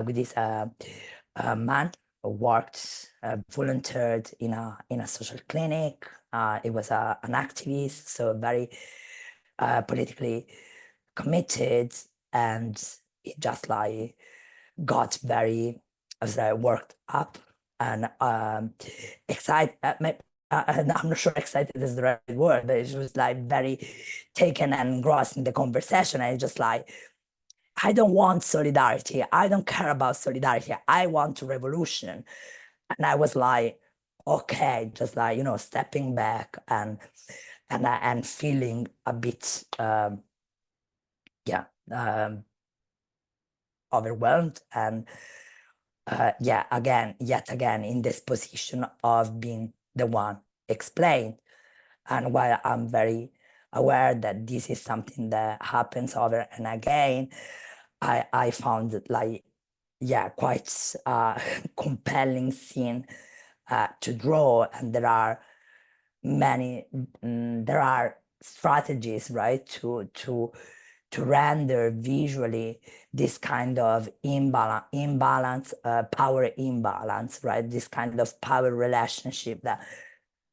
with this man who worked, volunteered in a social clinic. It was an activist, so very politically committed, and it just like got very worked up and excited. I'm not sure excited is the right word, but it was like very taken and engrossed in the conversation. And just like, I don't want solidarity. I don't care about solidarity. I want revolution. And I was like, okay, just like, stepping back and feeling a bit, overwhelmed and yet again in this position of being the one explained. And while I'm very aware that this is something that happens over and again, I found it like quite compelling scene to draw, and there are many there are strategies, right, to render visually this kind of imbalance, power imbalance, right? This kind of power relationship that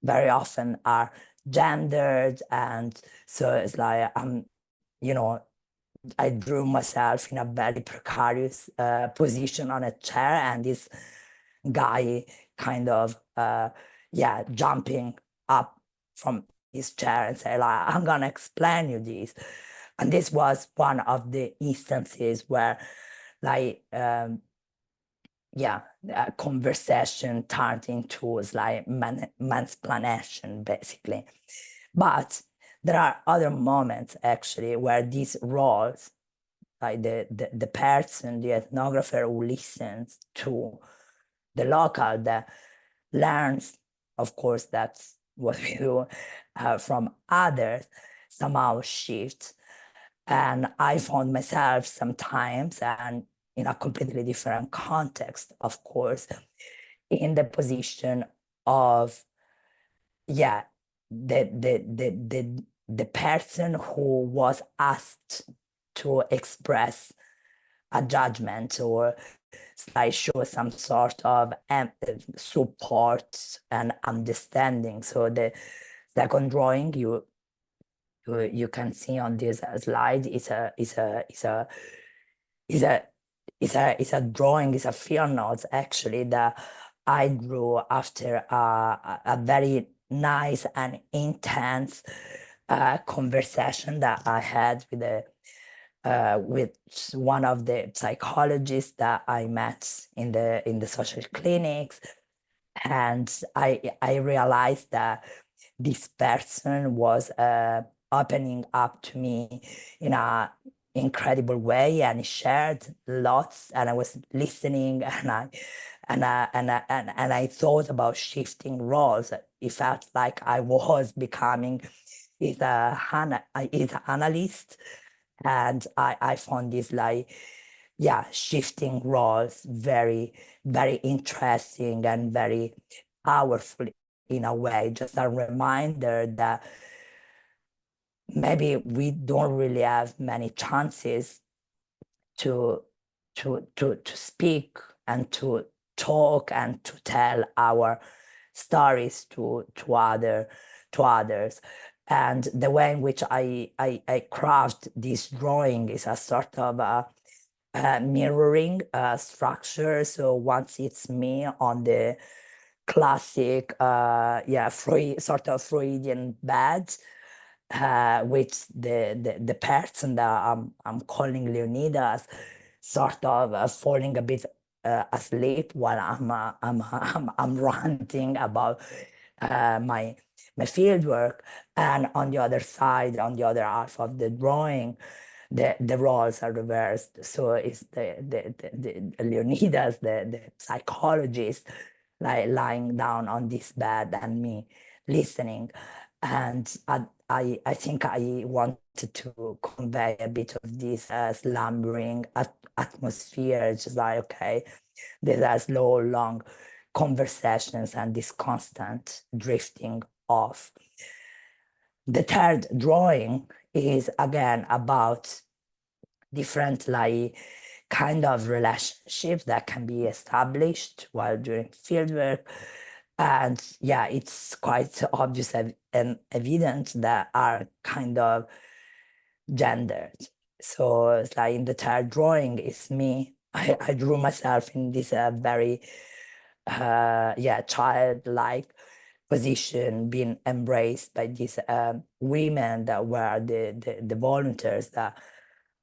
very often are gendered. And so it's like, you know, I drew myself in a very precarious position on a chair, and this guy kind of, jumping up from his chair and say, like, I'm gonna explain you this. And this was one of the instances where, like, conversation turned into like mansplanation, basically. But there are other moments actually where these roles, like the person, the ethnographer who listens to the local, that learns, of course, that's what we do, from others, somehow shifts. And I found myself sometimes, and in a completely different context, of course, in the position of, the person who was asked to express a judgment or like show some sort of support and understanding. So the second drawing you can see on this slide is a drawing, is a field notes actually that I drew after a very nice and intense conversation that I had with one of the psychologists that I met in the social clinics. And I realized that this person was opening up to me in a incredible way, and he shared lots, and I was listening, and I thought about shifting roles. It felt like I was becoming his analyst, and I found this like, shifting roles very, very interesting and very powerful in a way. Just a reminder that maybe we don't really have many chances to speak and to talk and to tell our stories to others. And the way in which I craft this drawing is a sort of mirroring structure. So once it's me on the classic, sort of Freudian bed, with the person that I'm calling Leonidas sort of falling a bit asleep while I'm ranting about my field work. And on the other side, on the other half of the drawing, the roles are reversed. So it's the Leonidas, the psychologist, like lying down on this bed and me listening. And I think I wanted to convey a bit of this slumbering atmosphere, just like, okay, these are slow, long conversations and this constant drifting off. The third drawing is again about different like kind of relationships that can be established while doing fieldwork. And it's quite obvious and evident that are kind of gendered. So it's like in the third drawing, it's me. I drew myself in this very childlike position, being embraced by these women that were the volunteers that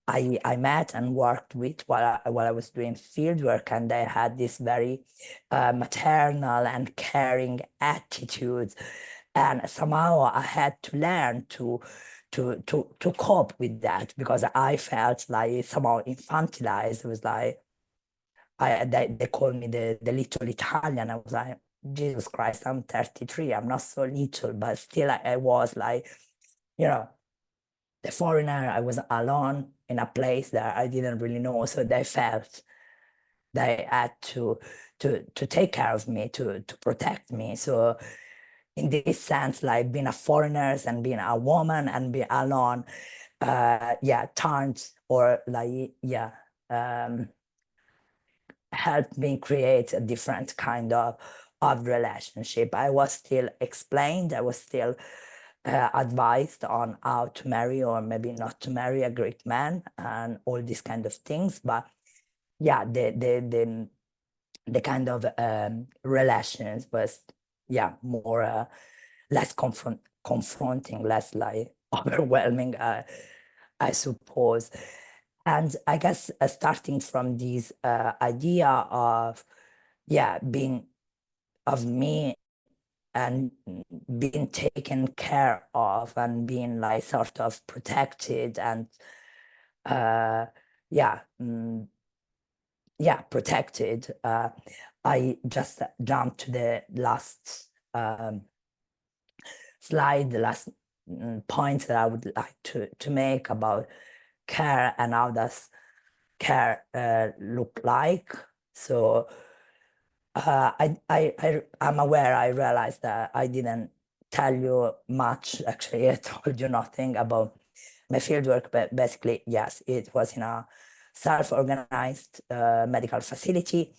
I met and worked with while I was doing field work, and they had this very maternal and caring attitude, and somehow I had to learn to cope with that, because I felt like somehow infantilized. It was like they called me the little Italian. I was like, Jesus Christ, I'm 33. I'm not so little, but still I was like, the foreigner. I was alone in a place that I didn't really know. So they felt they had to take care of me, to protect me. So in this sense, like being a foreigner and being a woman and being alone, turned or like, helped me create a different kind of relationship. I was still explained, I was still advised on how to marry or maybe not to marry a Greek man and all these kind of things. But yeah, the kind of relations was more less confronting, less like overwhelming, I suppose. And I guess starting from this idea of being of me and being taken care of and being like sort of protected and protected. I just jumped to the last slide, the last point that I would like to make about care and how does care look like. So I'm aware, I realized that I didn't tell you much. Actually, I told you nothing about my fieldwork, but basically, yes, it was in a self-organized medical facility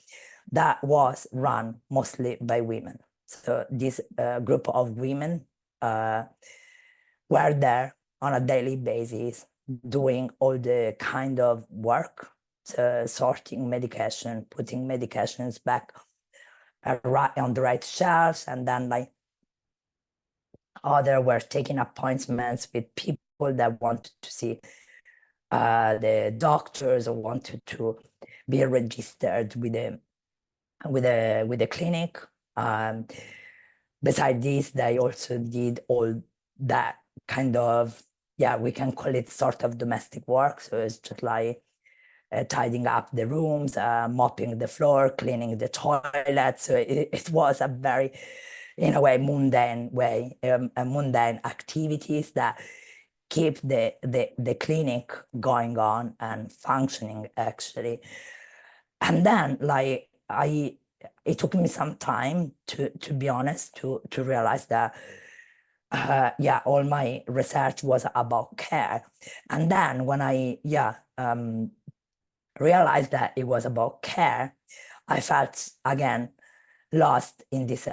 that was run mostly by women. So this group of women were there on a daily basis doing all the kind of work, sorting medication, putting medications back right on the right shelves, and then like other were taking appointments with people that wanted to see the doctors or wanted to be registered with the clinic. Besides this, they also did all that kind of, we can call it sort of domestic work. So it's just like tidying up the rooms, mopping the floor, cleaning the toilet. So it was a very, in a way, mundane activities that keep the clinic going on and functioning, actually. And then like it took me some time to be honest, to realize that all my research was about care. And then when I realized that it was about care, I felt again lost in this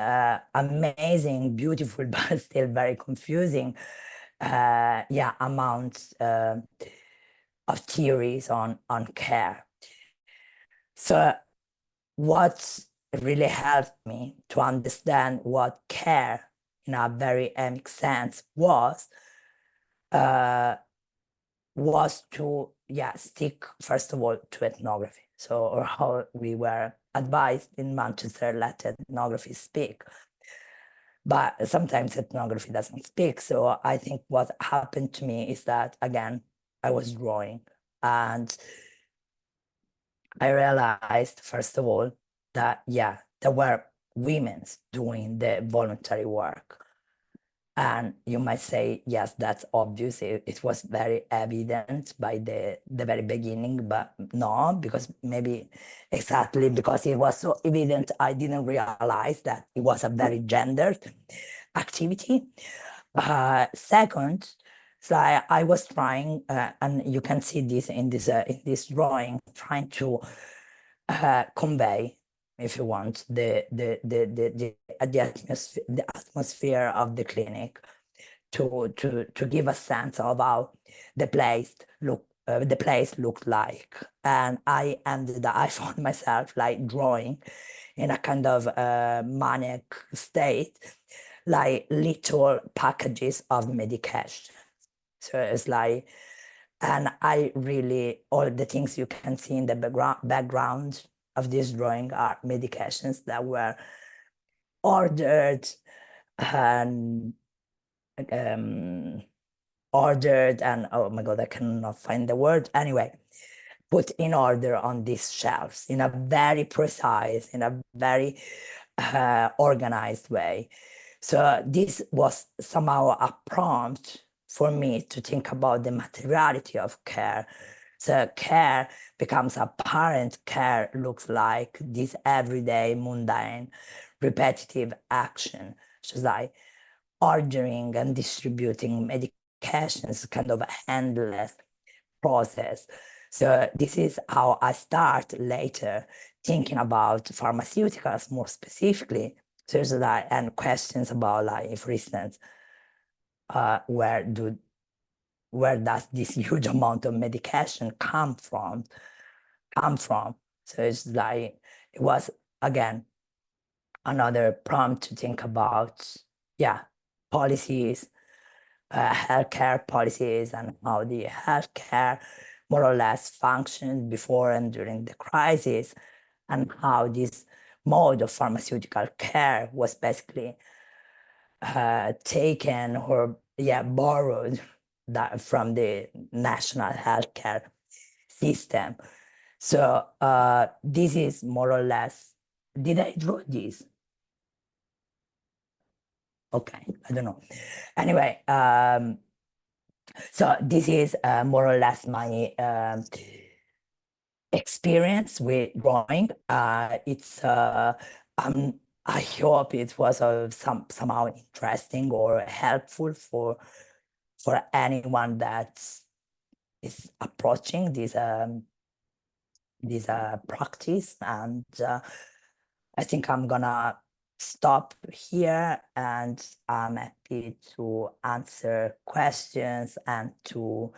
amazing, beautiful, but still very confusing amount of theories on care. So what really helped me to understand what care in a very emic sense was to stick first of all to ethnography. So, or how we were advised in Manchester, let ethnography speak. But sometimes ethnography doesn't speak. So I think what happened to me is that, again, I was drawing and I realized, first of all, that, there were women doing the voluntary work. And you might say, yes, that's obvious. It was very evident by the very beginning, but no, because maybe exactly because it was so evident, I didn't realize that it was a very gendered activity. Second, so I was trying, and you can see this in this drawing, trying to convey, if you want, the atmosphere of the clinic, to give a sense of how the place looked like. And I found myself like drawing in a kind of manic state, like little packages of medication. So it's like, and I really, all the things you can see in the background of this drawing are medications that were ordered and oh my God, I cannot find the word. Anyway, put in order on these shelves in a very precise, in a very organized way. So this was somehow a prompt for me to think about the materiality of care. So care becomes apparent. Care looks like this everyday, mundane, repetitive action, just like ordering and distributing medications, kind of a handless process. So this is how I start later thinking about pharmaceuticals more specifically. So there's like, and questions about, like, for instance, where does this huge amount of medication come from? So it's like, it was again another prompt to think about, policies, healthcare policies, and how the healthcare more or less functioned before and during the crisis, and how this mode of pharmaceutical care was basically taken or borrowed that from the national healthcare system. So this is more or less, did I draw this? Okay, I don't know. Anyway, so this is more or less my experience with drawing. I hope it was somehow interesting or helpful for anyone that is approaching this practice. And I think I'm gonna stop here, and I'm happy to answer questions and to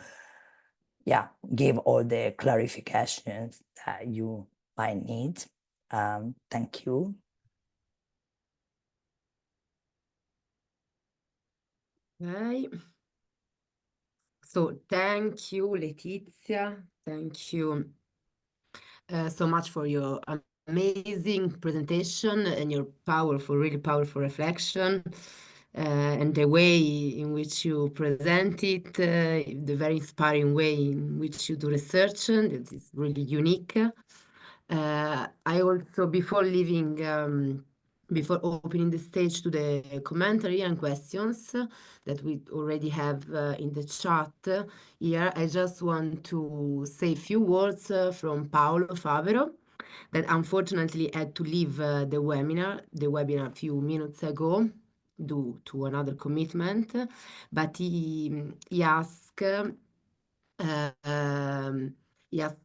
give all the clarifications that you might need. Thank you. Okay. So thank you, Letizia. Thank you so much for your amazing presentation and your really powerful reflection, and the way in which you present it, the very inspiring way in which you do research. This is really unique. I also, before opening the stage to the commentary and questions that we already have in the chat here, I just want to say a few words from Paolo Favero, that unfortunately had to leave the webinar a few minutes ago due to another commitment, but he asked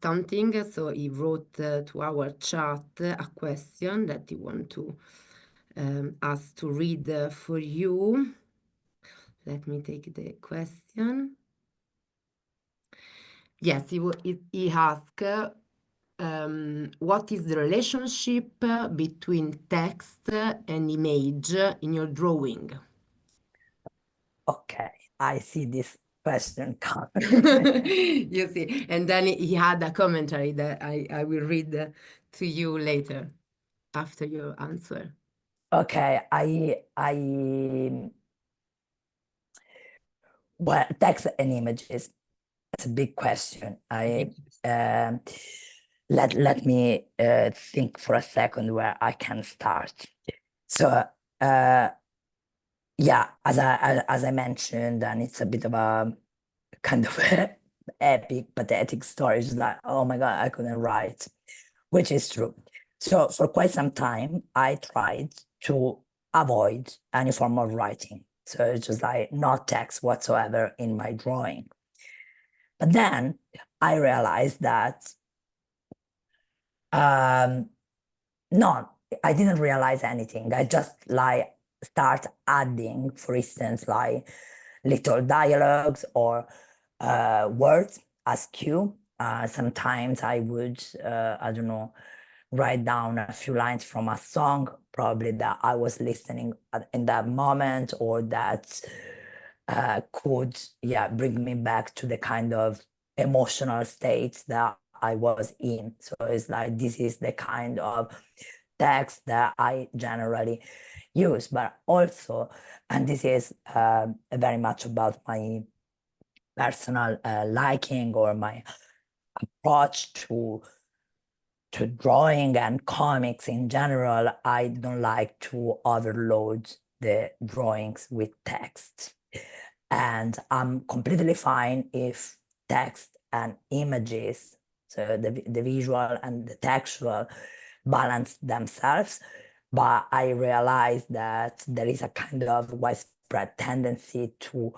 something, so he wrote to our chat a question that he want to us to read for you. Let me take the question. Yes, he asked, what is the relationship between text and image in your drawing? Okay, I see this question coming. You see, and then he had a commentary that I will read to you later after your answer. Okay, well, text and images, that's a big question. Let me think for a second where I can start. So as I mentioned, and it's a bit of a kind of epic, pathetic story. It's like, oh my God, I couldn't write, which is true. So for quite some time, I tried to avoid any form of writing. So it's just like not text whatsoever in my drawing. But then I realized that, no, I didn't realize anything. I just like start adding, for instance, like little dialogues or words as cue. Sometimes I would, I don't know, write down a few lines from a song, probably that I was listening in that moment, or that could, bring me back to the kind of emotional state that I was in. So it's like, this is the kind of text that I generally use, but also, and this is very much about my personal liking or my approach to drawing and comics in general, I don't like to overload the drawings with text. And I'm completely fine if text and images, so the visual and the textual, balance themselves. But I realized that there is a kind of widespread tendency to,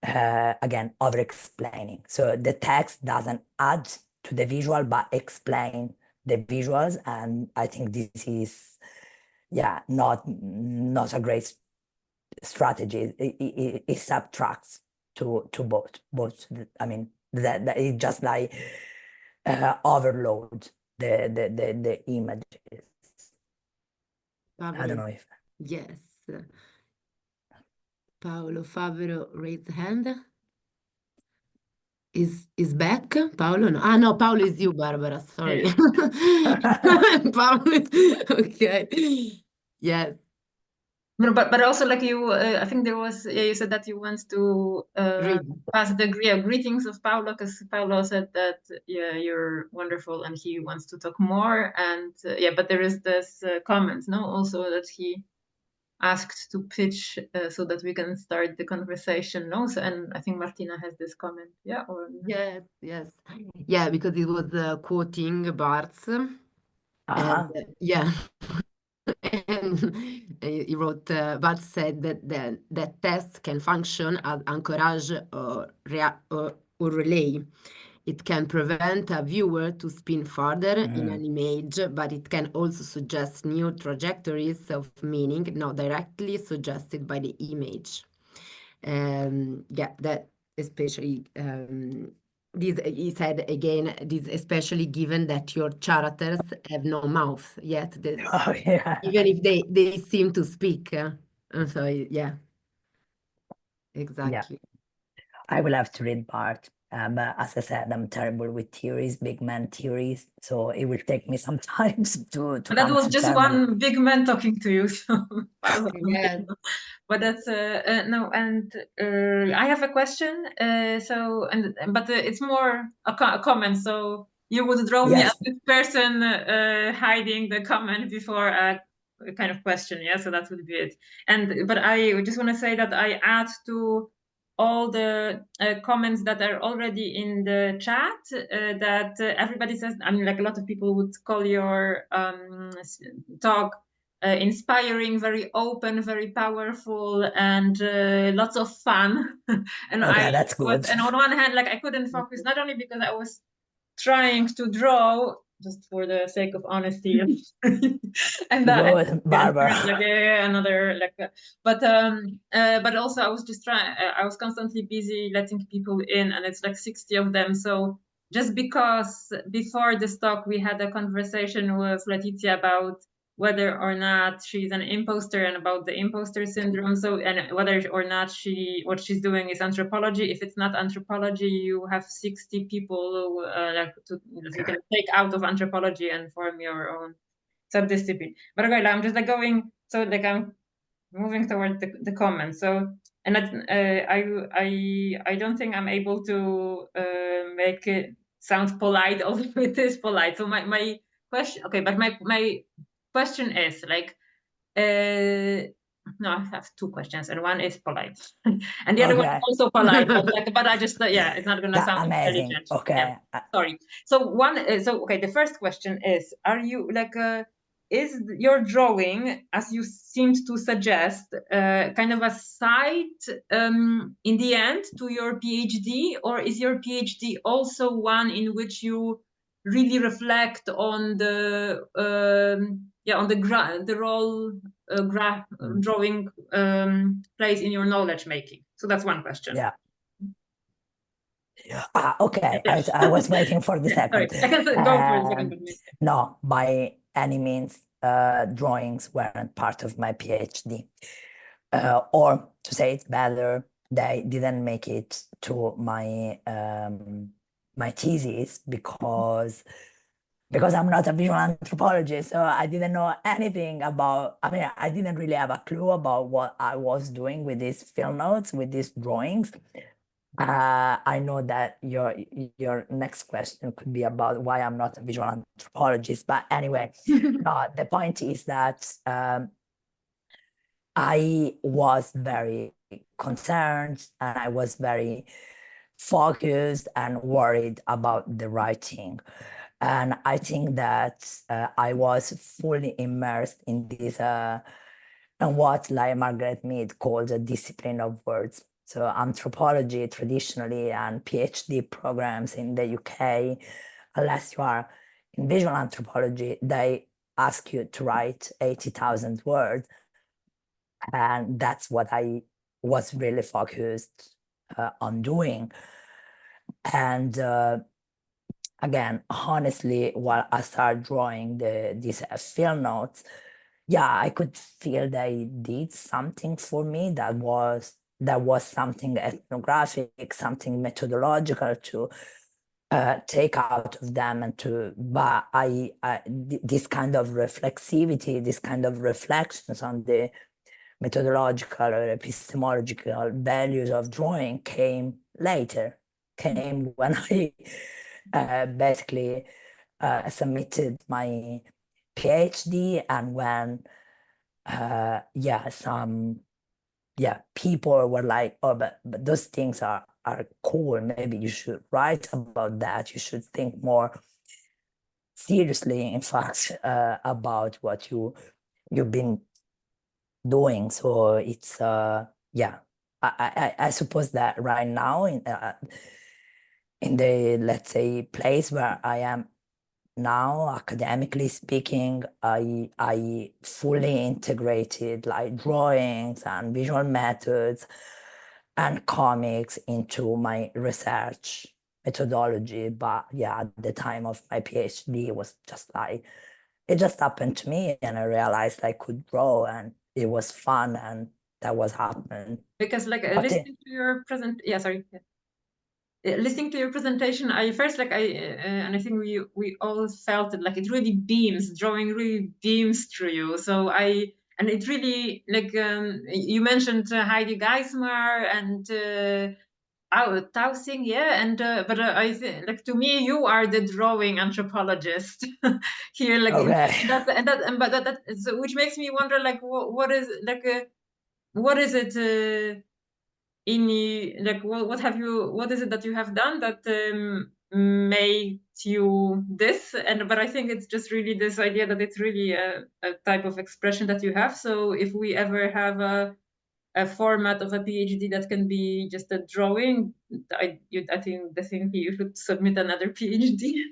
again, over-explaining. So the text doesn't add to the visual, but explain the visuals. And I think this is, yeah, not a great strategy. It subtracts to both. I mean, that it just like overload the images. I don't know if. Yes. Paolo Favero raised hand. Is back? Paolo? No. Ah, no, Paolo is you, Barbara. Sorry. Paolo. Okay. Yes. No, but also like you, I think there was, you said that you want to pass the greetings of Paolo, because Paolo said that, yeah, you're wonderful and he wants to talk more. And yeah, but there is this comment, no, also that he asked to pitch so that we can start the conversation, no? So, and I think Martina has this comment, yeah? Or... Yes, yes. Yeah, because it was quoting Barthes. And yeah. And he wrote, Barthes said that text can function as anchorage or relay. It can prevent a viewer to spin further in an image, but it can also suggest new trajectories of meaning, not directly suggested by the image. Yeah, that especially, this, he said again, this especially given that your characters have no mouth yet, even if they seem to speak. So yeah, exactly. Yeah. I will have to read Barthes, but as I said, I'm terrible with theories, big man theories, so it will take me some time to But that was just Germany. one big man talking to you. So Yeah. but that's no, and I have a question. But it's more a comment. So you would draw me as this person hiding the comment before a kind of question, yeah. So that would be it. But I just want to say that I add to all the comments that are already in the chat that everybody says. I mean, like a lot of people would call your talk inspiring, very open, very powerful, and lots of fun. And that's good. And on one hand, like I couldn't focus, not only because I was trying to draw, just for the sake of honesty, and that Barbara. like another like, but also I was just trying. I was constantly busy letting people in, and it's like 60 of them. So just because before this talk we had a conversation with Letizia about whether or not she's an imposter and about the imposter syndrome. So, and whether or not what she's doing is anthropology. If it's not anthropology, you have 60 people that you can take out of anthropology and form your own subdiscipline. But okay, I'm just like going, so like I'm moving toward the comments. So, and I don't think I'm able to make it sound polite, although it is polite. So my question, okay, but my question is like, no, I have two questions, and one is polite, and the other one is also polite. But I just yeah, it's not gonna sound amazing. intelligent. Okay. Yeah. Sorry. So okay, the first question is: are you like is your drawing, as you seemed to suggest, kind of a side in the end to your PhD, or is your PhD also one in which you really reflect on the on the role drawing plays in your knowledge making? So that's one question. Yeah. Okay. I was waiting for the second. Sorry. I can go for the second. No, by any means, drawings weren't part of my PhD. Or to say it better, they didn't make it to my my thesis because I'm not a visual anthropologist, so I didn't know anything about. I mean, I didn't really have a clue about what I was doing with these field notes, with these drawings. I know that your next question could be about why I'm not a visual anthropologist, but anyway, the point is that I was very concerned and I was very focused and worried about the right thing. And I think that I was fully immersed in this, and what like Margaret Mead called a discipline of words. So anthropology traditionally and PhD programs in the UK, unless you are in visual anthropology, they ask you to write 80,000 words. And that's what I was really focused on doing. And again, honestly, while I started drawing these field notes, yeah, I could feel they did something for me that was something ethnographic, something methodological to take out of them, and but this kind of reflexivity, this kind of reflections on the methodological or epistemological values of drawing came later, came when I basically submitted my PhD, and when people were like, oh, but those things are cool, maybe you should write about that, you should think more seriously, in fact, about what you've been doing. So it's I suppose that right now in the, let's say, place where I am now, academically speaking, I fully integrated like drawings and visual methods and comics into my research methodology. But yeah, at the time of my PhD, it was just like, it just happened to me, and I realized I could draw, and it was fun, and that was happening. Because like listening to your listening to your presentation, I first and I think we all felt it, like it really beams, drawing really beams through you. So and it really you mentioned Heidi Geismar and Taussig, yeah, and but I think, like, to me, you are the drawing anthropologist here, like, okay. so, which makes me wonder, like, what is it in you, like, what is it that you have done that made you this? But I think it's just really this idea that it's really a type of expression that you have. So if we ever have a format of a PhD that can be just a drawing, I think you should submit another PhD.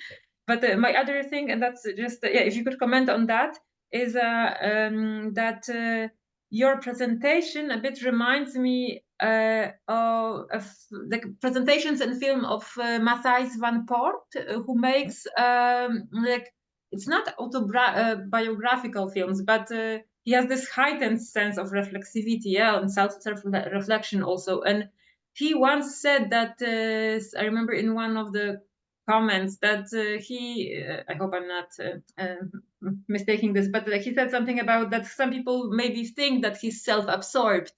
But my other thing, and that's just if you could comment on that, is that your presentation a bit reminds me of like presentations and film of Matthijs van Poort, who makes like, it's not biographical films, but he has this heightened sense of reflexivity, and self-reflection also. And he once said that, I remember in one of the comments that I hope I'm not mistaking this, but he said something about that some people maybe think that he's self-absorbed,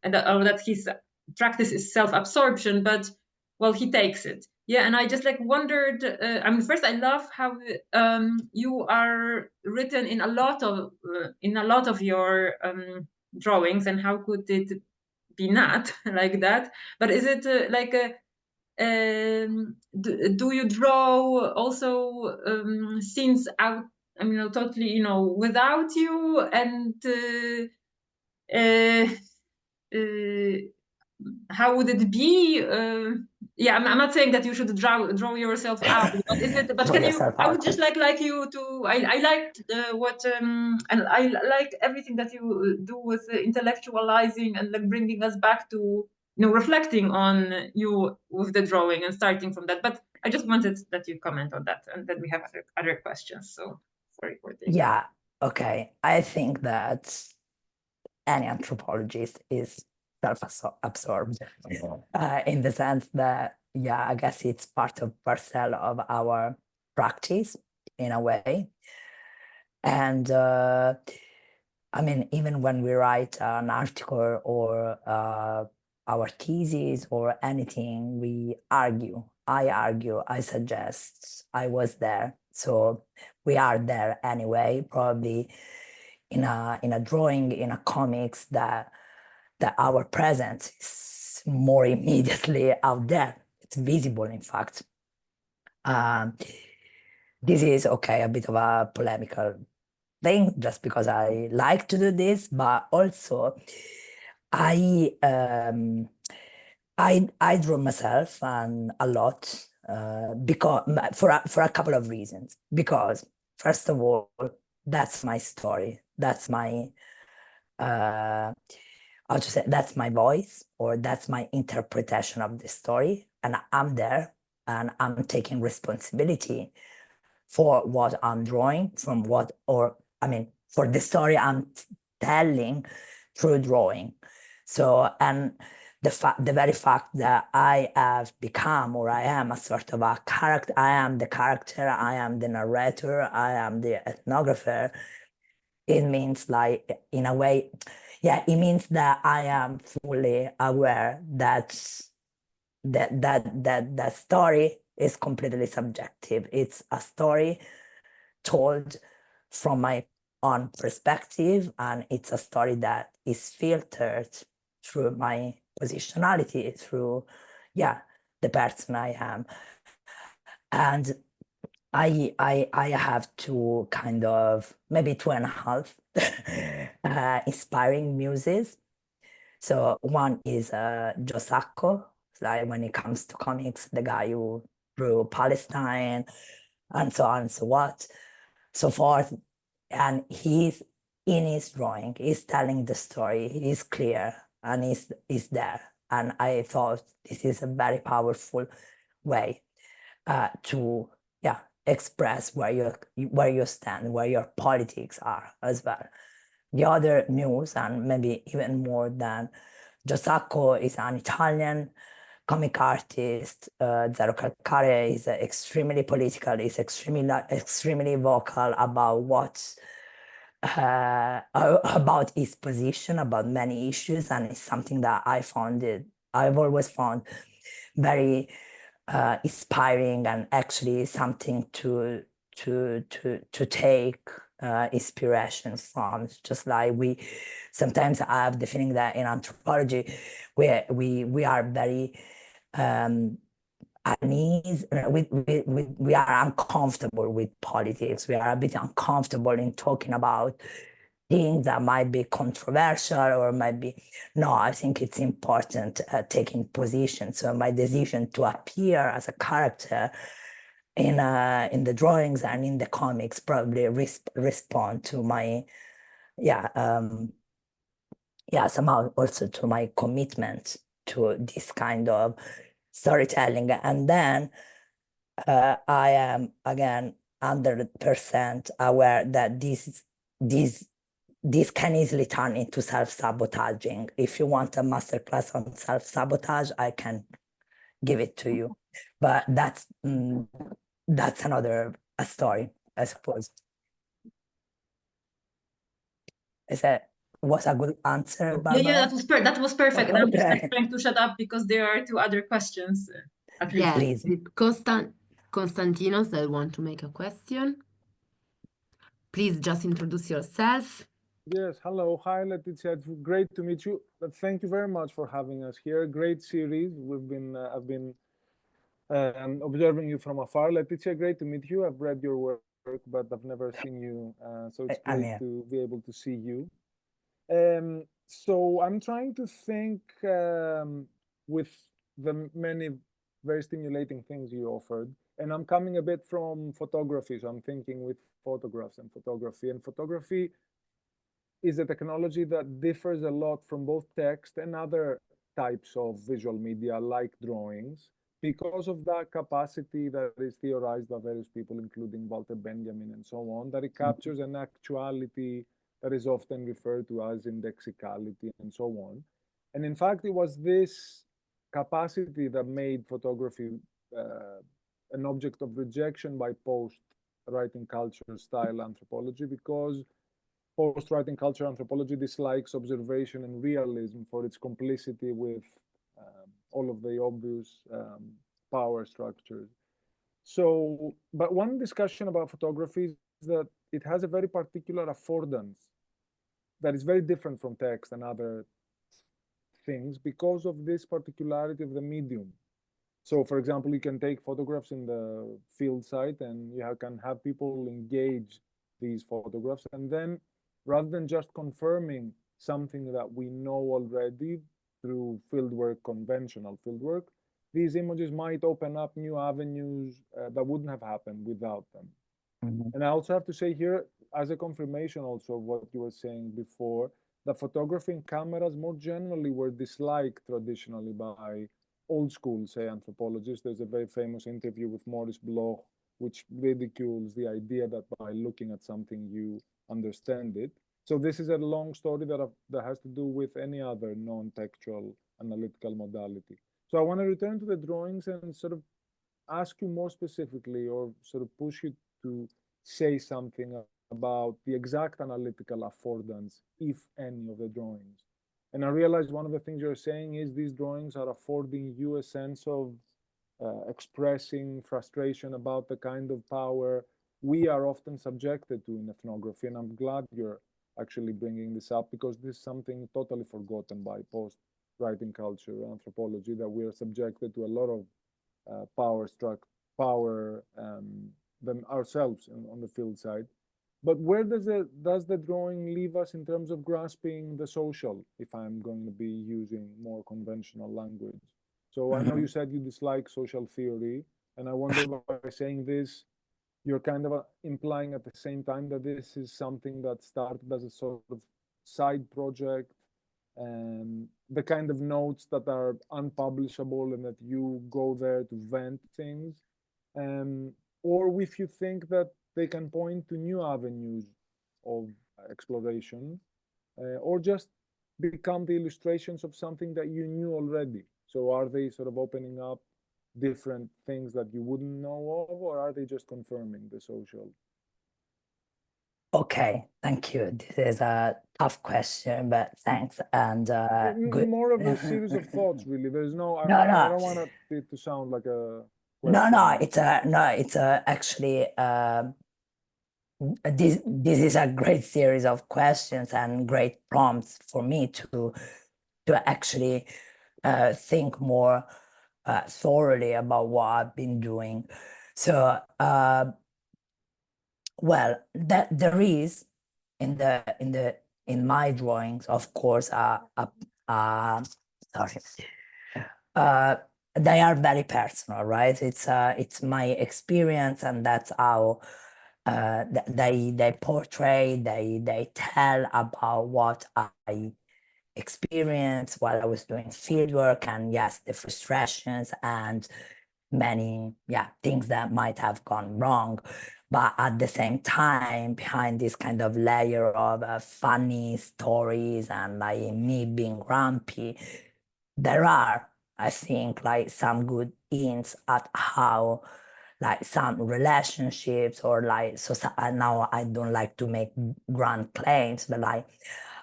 and or that his practice is self-absorption, but well, he takes it. Yeah, and I just like wondered, I mean, first, I love how you are written in a lot of your drawings, and how could it be not like that? But is it do you draw also scenes out, I mean, totally, without you? And how would it be? I'm not saying that you should draw yourself out, but is it? But Draw can you? yourself I would out. just like you to. I liked what and I like everything that you do with intellectualizing and like bringing us back to reflecting on you with the drawing and starting from that. But I just wanted that you comment on that, and then we have other questions. So sorry for taking. Yeah. Okay. I think that any anthropologist is self-absorbed in the sense that, I guess it's part and parcel of our practice in a way. And I mean, even when we write an article or our thesis or anything, we argue. I argue, I suggest, I was there. So we are there anyway, probably in a drawing, in a comics, that our presence is more immediately out there. it's visible, in fact. This is, okay, a bit of a polemical thing, just because I like to do this, but also I draw myself and a lot because for a couple of reasons. Because first of all, that's my story. That's my how to say, that's my voice, or that's my interpretation of the story, and I'm there and I'm taking responsibility for what I'm drawing, from what, or I mean, for the story I'm telling through drawing. So, and the very fact that I have become, or I am a sort of a character, I am the character, I am the narrator, I am the ethnographer, it means, like, in a way, yeah, it means that I am fully aware that that story is completely subjective. It's a story told from my own perspective, and it's a story that is filtered through my positionality, through, yeah, the person I am. And I have two kind of, maybe 2.5 inspiring muses. So one is Joe Sacco, like when it comes to comics, the guy who drew Palestine and so on and so forth. And he's in his drawing, he's telling the story, he's clear, and he's there. And I thought this is a very powerful way to, yeah, express where you stand, where your politics are as well. The other muse, and maybe even more than Giosacco, is an Italian comic artist. Zero Calcare is extremely political, is extremely vocal about about his position, about many issues, and it's something that I've always found very inspiring, and actually something to take inspiration from. It's just like sometimes I have the feeling that in anthropology we are very uneasy, we are uncomfortable with politics. We are a bit uncomfortable in talking about things that might be controversial or might be. No, I think it's important taking position. So my decision to appear as a character in the drawings and in the comics probably respond to my, somehow also to my commitment to this kind of storytelling. And then I am again 100% aware that this can easily turn into self-sabotaging. If you want a masterclass on self-sabotage, I can give it to you. But that's another story, I suppose. Was a good answer, Barbara? Yeah, that was perfect. Okay. I'm just trying to shut up because there are two other questions. At least. Yeah, Please. Constantinos that want to make a question. Please just introduce yourself. Yes, hello. Hi, Letizia. It's great to meet you. Thank you very much for having us here. Great series. I've been observing you from afar. Letizia, great to meet you. I've read your work, but I've never seen you. So it's great to be able to see you. So I'm trying to think with the many very stimulating things you offered. And I'm coming a bit from photography. So I'm thinking with photographs and photography. And photography is a technology that differs a lot from both text and other types of visual media like drawings because of that capacity that is theorized by various people, including Walter Benjamin and so on, that it captures an actuality that is often referred to as indexicality and so on. And in fact, it was this capacity that made photography an object of rejection by post-writing culture style anthropology, because post-writing culture anthropology dislikes observation and realism for its complicity with all of the obvious power structures. So, but one discussion about photography is that it has a very particular affordance that is very different from text and other things because of this particularity of the medium. So for example, you can take photographs in the field site and you can have people engage these photographs. And then rather than just confirming something that we know already through fieldwork, conventional fieldwork, these images might open up new avenues that wouldn't have happened without them. Mhm. And I also have to say here, as a confirmation also of what you were saying before, that photography and cameras more generally were disliked traditionally by old school, say, anthropologists. There's a very famous interview with Maurice Bloch, which ridicules the idea that by looking at something you understand it. So this is a long story that has to do with any other non-textual analytical modality. So I want to return to the drawings and sort of ask you more specifically, or sort of push you to say something about the exact analytical affordance, if any, of the drawings. And I realized one of the things you're saying is these drawings are affording you a sense of expressing frustration about the kind of power we are often subjected to in ethnography. And I'm glad you're actually bringing this up, because this is something totally forgotten by post-writing culture anthropology, that we are subjected to a lot of power than ourselves on the field side. But where does the drawing leave us in terms of grasping the social, if I'm going to be using more conventional language? So I know you said you dislike social theory, and I wonder by saying this, you're kind of implying at the same time that this is something that started as a sort of side project, and the kind of notes that are unpublishable and that you go there to vent things, or if you think that they can point to new avenues of exploration, or just become the illustrations of something that you knew already. So are they sort of opening up different things that you wouldn't know of, or are they just confirming the social? Okay, thank you. This is a tough question, but thanks. And good. More of a series of thoughts, really. There's no, I No, don't want it to sound like a no, question. it's actually this is a great series of questions and great prompts for me to actually think more thoroughly about what I've been doing. So well, that there is in my drawings, of course, sorry, they are very personal, right? It's my experience, and that's how they portray, they tell about what I experienced while I was doing fieldwork, and yes, the frustrations and many things that might have gone wrong. But at the same time, behind this kind of layer of funny stories and like me being grumpy, there are, I think, like some good hints at how like some relationships, or like, so now I don't like to make grand claims, but like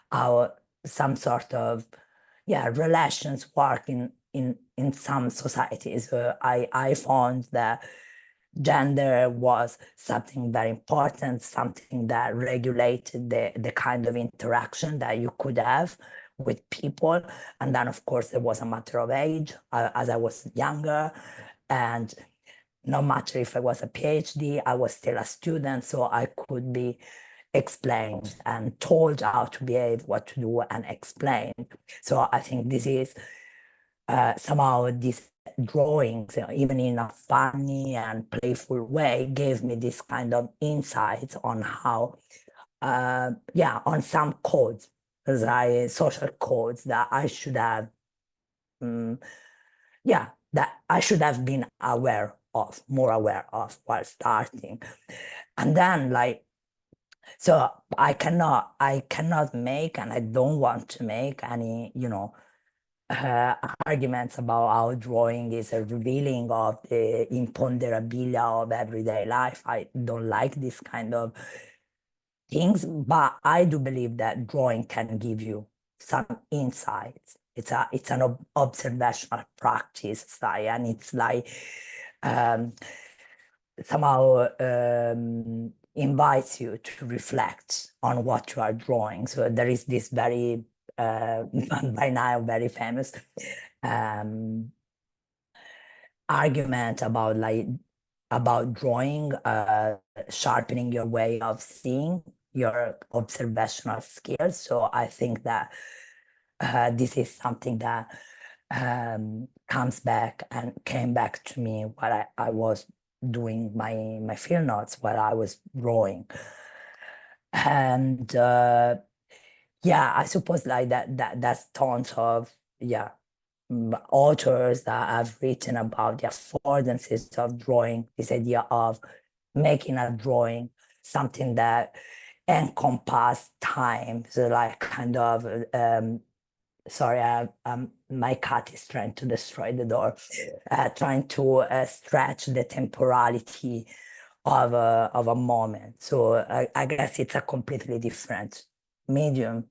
how some sort of relations work in some societies. I found that gender was something very important, something that regulated the kind of interaction that you could have with people. And then, of course, there was a matter of age, as I was younger. And no matter if I was a PhD, I was still a student, so I could be explained and told how to behave, what to do, and explained. So I think this is somehow these drawings, even in a funny and playful way, gave me this kind of insights on how, on some codes, social codes that I should have, that I should have been more aware of while starting. And then so I cannot make, and I don't want to make any, arguments about how drawing is a revealing of the imponderability of everyday life. I don't like this kind of things, but I do believe that drawing can give you some insights. It's an observational practice style, and it's like somehow invites you to reflect on what you are drawing. So there is this very by now very famous argument about drawing, sharpening your way of seeing, your observational skills. So I think that this is something that comes back and came back to me while I was doing my field notes, while I was drawing. And yeah, I suppose like that's tons of authors that have written about the affordances of drawing, this idea of making a drawing something that encompass time. So like kind of sorry, my cat is trying to destroy the door, trying to stretch the temporality of a moment. So I guess it's a completely different medium.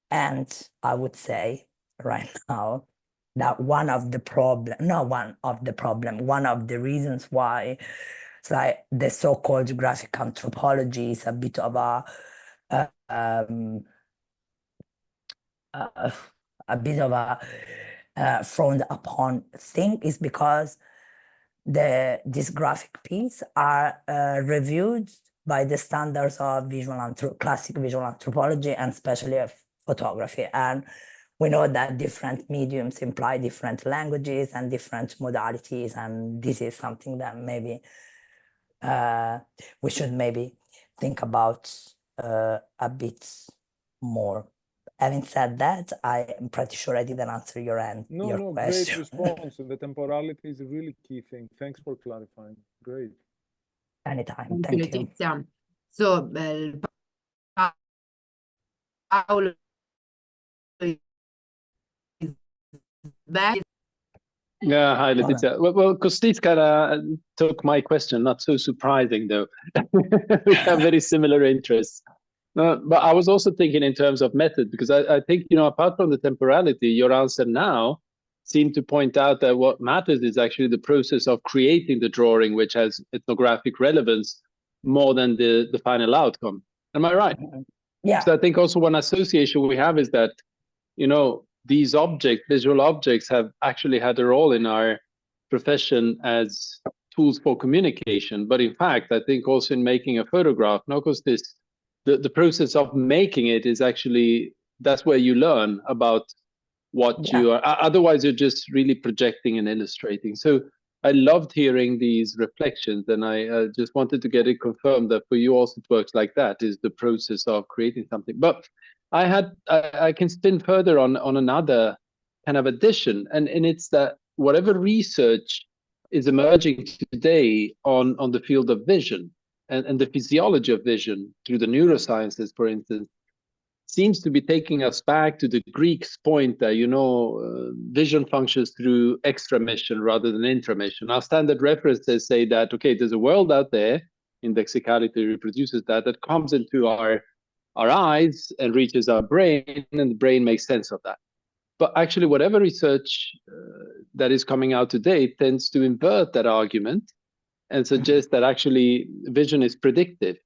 And I would say right now that one of the reasons why it's like the so-called graphic anthropology is a bit of a frowned upon thing is because these graphic pieces are reviewed by the standards of classic visual anthropology and especially of photography. And we know that different mediums imply different languages and different modalities, and this is something that maybe we should maybe think about a bit more. Having said that, I am pretty sure I didn't answer your No, question. great response. And the temporality is a really key thing. Thanks for clarifying. Great. Anytime. Thank you. Letizia. So, Paolo is back. Yeah, hi, Letizia. Well, Kostica took my question, not so surprising, though. We have very similar interests. But I was also thinking in terms of method, because I think, apart from the temporality, your answer now seemed to point out that what matters is actually the process of creating the drawing, which has ethnographic relevance more than the final outcome. Am I right? Yeah. So I think also one association we have is that, these visual objects have actually had a role in our profession as tools for communication. But in fact, I think also in making a photograph, because the process of making it is actually, that's where you learn about what you are. Otherwise, you're just really projecting and illustrating. So I loved hearing these reflections, and I just wanted to get it confirmed that for you also it works like that, is the process of creating something. But I can spin further on another kind of addition, and it's that whatever research is emerging today on the field of vision and the physiology of vision through the neurosciences, for instance, seems to be taking us back to the Greeks' point that, vision functions through extramission rather than intramission. Our standard references say that, okay, there's a world out there, indexicality reproduces that comes into our eyes and reaches our brain, and the brain makes sense of that. But actually, whatever research that is coming out today tends to invert that argument and suggest that actually vision is predictive.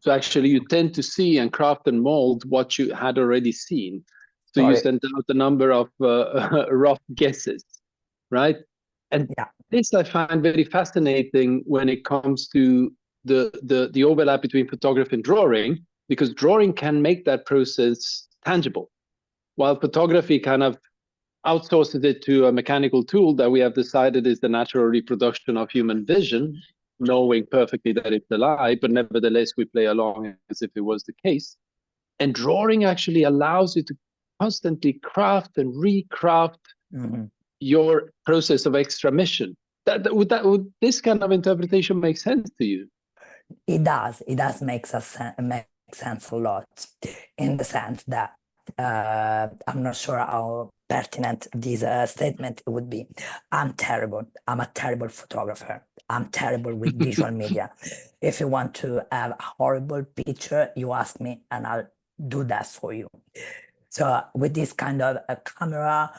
So actually, you tend to see and craft and mold what you had already seen. So you send out a number of rough guesses, right? And this I find very fascinating when it comes to the overlap between photography and drawing, because drawing can make that process tangible, while photography kind of outsources it to a mechanical tool that we have decided is the natural reproduction of human vision, knowing perfectly that it's a lie, but nevertheless we play along as if it was the case. And drawing actually allows you to constantly craft and recraft your process of extramission. Would this kind of interpretation make sense to you? It does. It does make sense a lot, in the sense that I'm not sure how pertinent this statement would be. I'm terrible. I'm a terrible photographer. I'm terrible with visual media. If you want to have a horrible picture, you ask me and I'll do that for you. So with this kind of a camera,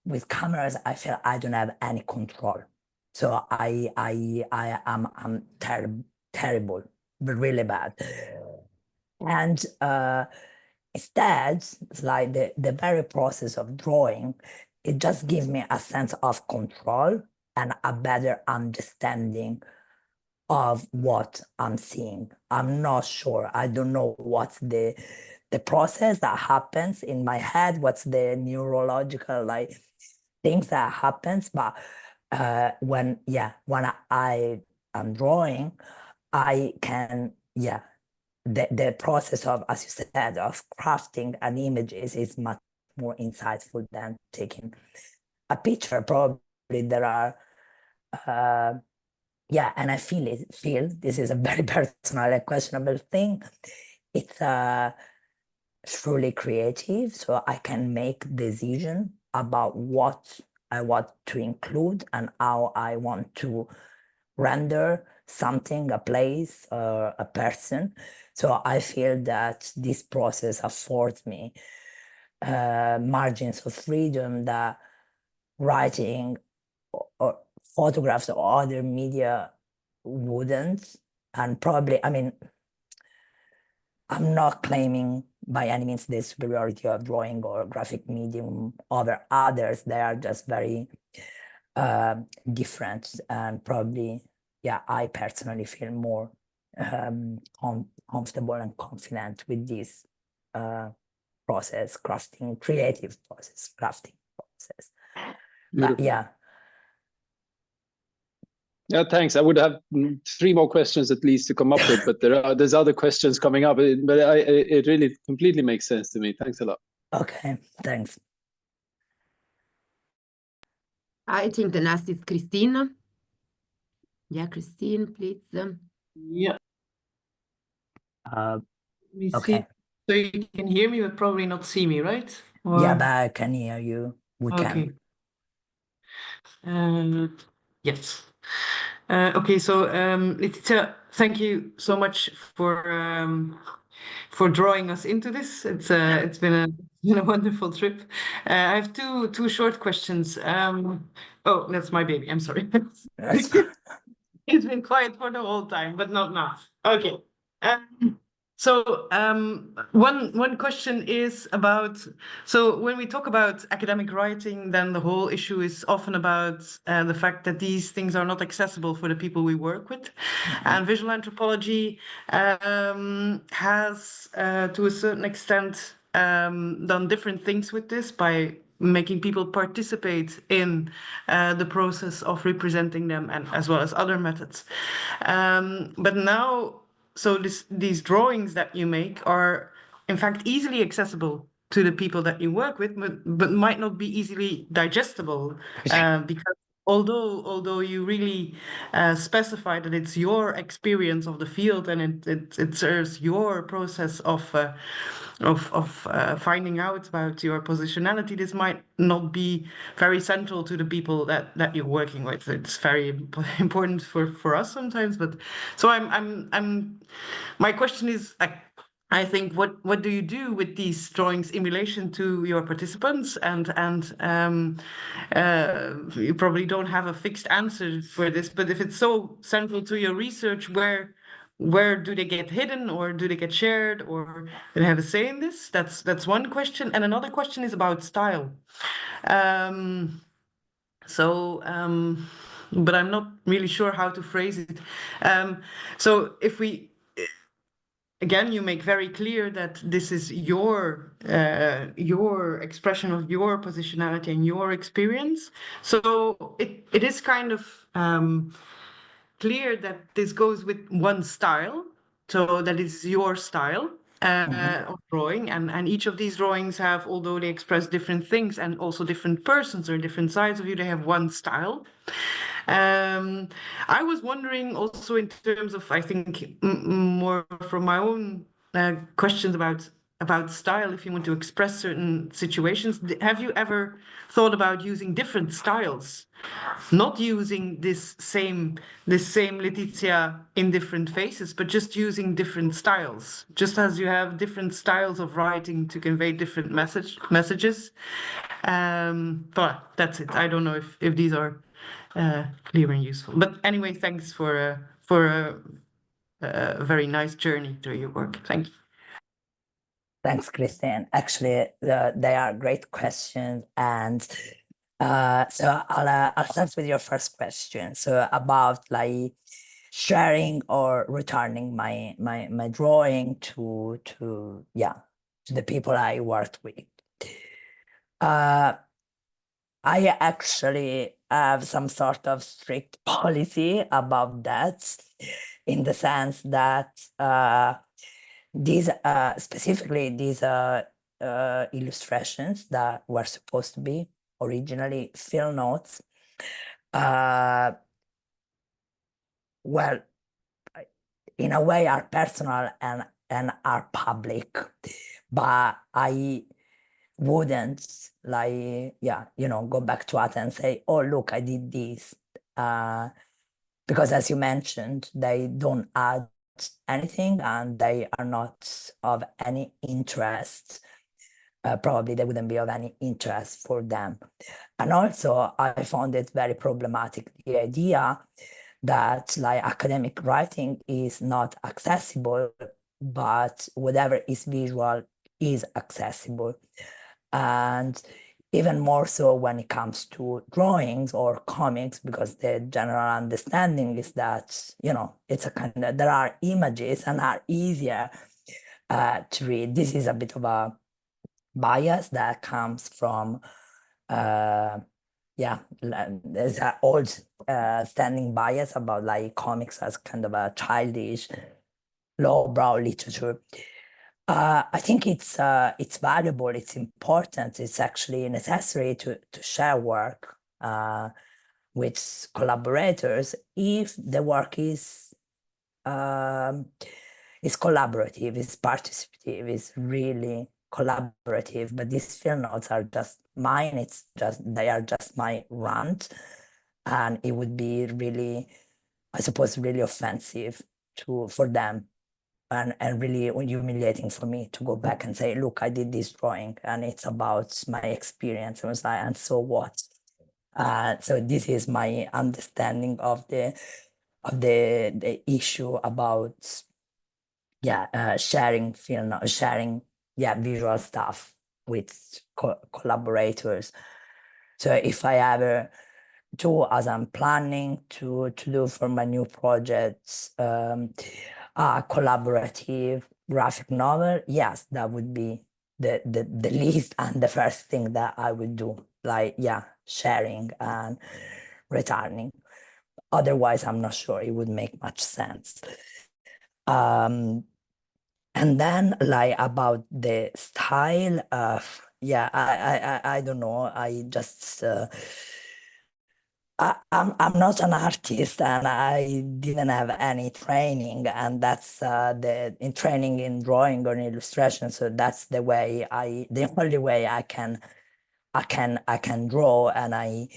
with cameras, I feel I don't have any control. So I'm terrible, but really bad. And instead, it's like the very process of drawing it just gives me a sense of control and a better understanding of what I'm seeing. I'm not sure. I don't know what's the process that happens in my head, what's the neurological like things that happens, but when I am drawing, I can, the process of, as you said, of crafting an image is much more insightful than taking a picture. Probably there are and I feel this is a very personal and questionable thing. It's truly creative, so I can make decision about what I want to include and how I want to render something, a place, or a person. So I feel that this process affords me margins of freedom that writing or photographs or other media wouldn't. And probably, I mean, I'm not claiming by any means the superiority of drawing or graphic medium over others. They are just very different, and probably, I personally feel more comfortable and confident with this process, creative process, crafting process. Yeah, thanks. I would have 3 more questions at least to come up with, but there's other questions coming up. But it really completely makes sense to me. Thanks a lot. Okay, thanks. I think the next is Christine. Yeah, Christine, please. Yeah. Let me Okay. see. So you can hear me, but probably not see me, right? Yeah, but I can hear you. We Okay. can. Yes. Okay, so Letizia, thank you so much for drawing us into this. It's been a wonderful trip. I have two short questions. Oh, that's my baby. I'm sorry. That's fine. It's been quiet for the whole time, but not now. Okay. So one question is about, so when we talk about academic writing, then the whole issue is often about the fact that these things are not accessible for the people we work with. And visual anthropology has, to a certain extent, done different things with this by making people participate in the process of representing them, and as well as other methods. But now, so these drawings that you make are, in fact, easily accessible to the people that you work with, but might not be easily digestible, because although you really specify that it's your experience of the field and it serves your process of finding out about your positionality, this might not be very central to the people that you're working with. It's very important for us sometimes, but so my question is, I think, what do you do with these drawings in relation to your participants? And you probably don't have a fixed answer for this, but if it's so central to your research, where do they get hidden, or do they get shared, or do they have a say in this? That's one question. And another question is about style. But I'm not really sure how to phrase it. So if we, again, you make very clear that this is your expression of your positionality and your experience. So it is kind of clear that this goes with one style, so that is your style of drawing, and each of these drawings have, although they express different things and also different persons or different sides of you, they have one style. I was wondering also in terms of, I think, more from my own questions about style, if you want to express certain situations, have you ever thought about using different styles? Not using this same Letizia in different faces, but just using different styles, just as you have different styles of writing to convey different messages. But that's it. I don't know if these are clear and useful. But anyway, thanks for a very nice journey through your work. Thank you. Thanks, Christine. Actually, they are great questions, and So I'll start with your first question. So about like sharing or returning my drawing to the people I worked with. I actually have some sort of strict policy about that, in the sense that these specifically these illustrations that were supposed to be originally field notes, well, in a way are personal and are public, but I wouldn't go back to Athens and say, oh look, I did this, because as you mentioned, they don't add anything and they are not of any interest. Probably they wouldn't be of any interest for them. And also I found it very problematic, the idea that like academic writing is not accessible, but whatever is visual is accessible. And even more so when it comes to drawings or comics, because the general understanding is that, it's a kind of, there are images and are easier to read. This is a bit of a bias that comes from, there's an old standing bias about like comics as kind of a childish, lowbrow literature. I think it's valuable, it's important, it's actually necessary to share work with collaborators if the work is collaborative, is participative, is really collaborative. But these field notes are just mine, they are just my rant, and it would be really, I suppose, really offensive for them. And really humiliating for me to go back and say, look, I did this drawing and it's about my experience. I was like, and so what? So this is my understanding of the issue about sharing visual stuff with collaborators. So if I ever do, as I'm planning to do for my new projects, a collaborative graphic novel, yes, that would be the least and the first thing that I would do, like sharing and returning. Otherwise, I'm not sure it would make much sense. And then like about the style, I don't know. I just I'm not an artist and I didn't have any training, and that's in training in drawing or in illustration. So that's the only way I can draw, and I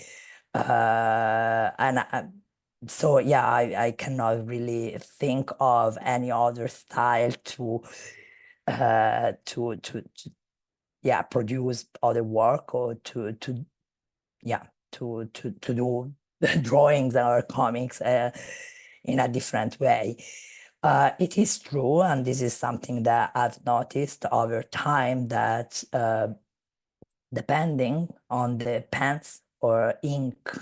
cannot really think of any other style to produce other work or to do drawings or comics in a different way. It is true, and this is something that I've noticed over time, that depending on the pens or ink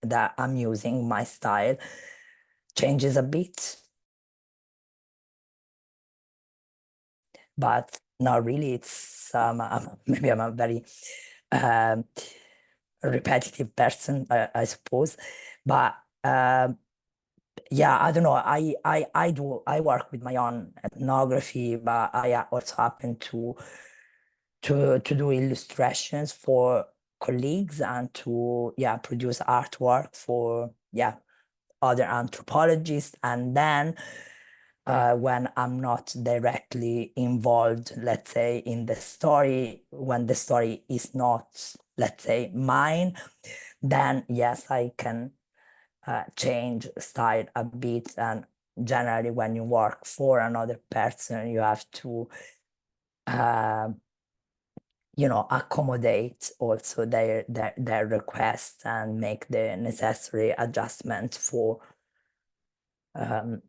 that I'm using, my style changes a bit. But not really. It's maybe I'm a very repetitive person, I suppose. But I don't know. I work with my own ethnography, but I also happen to do illustrations for colleagues and to produce artwork for other anthropologists. And then when I'm not directly involved, let's say, in the story, when the story is not, let's say, mine, then yes, I can change style a bit. And generally, when you work for another person, you have to accommodate also their requests and make the necessary adjustments for the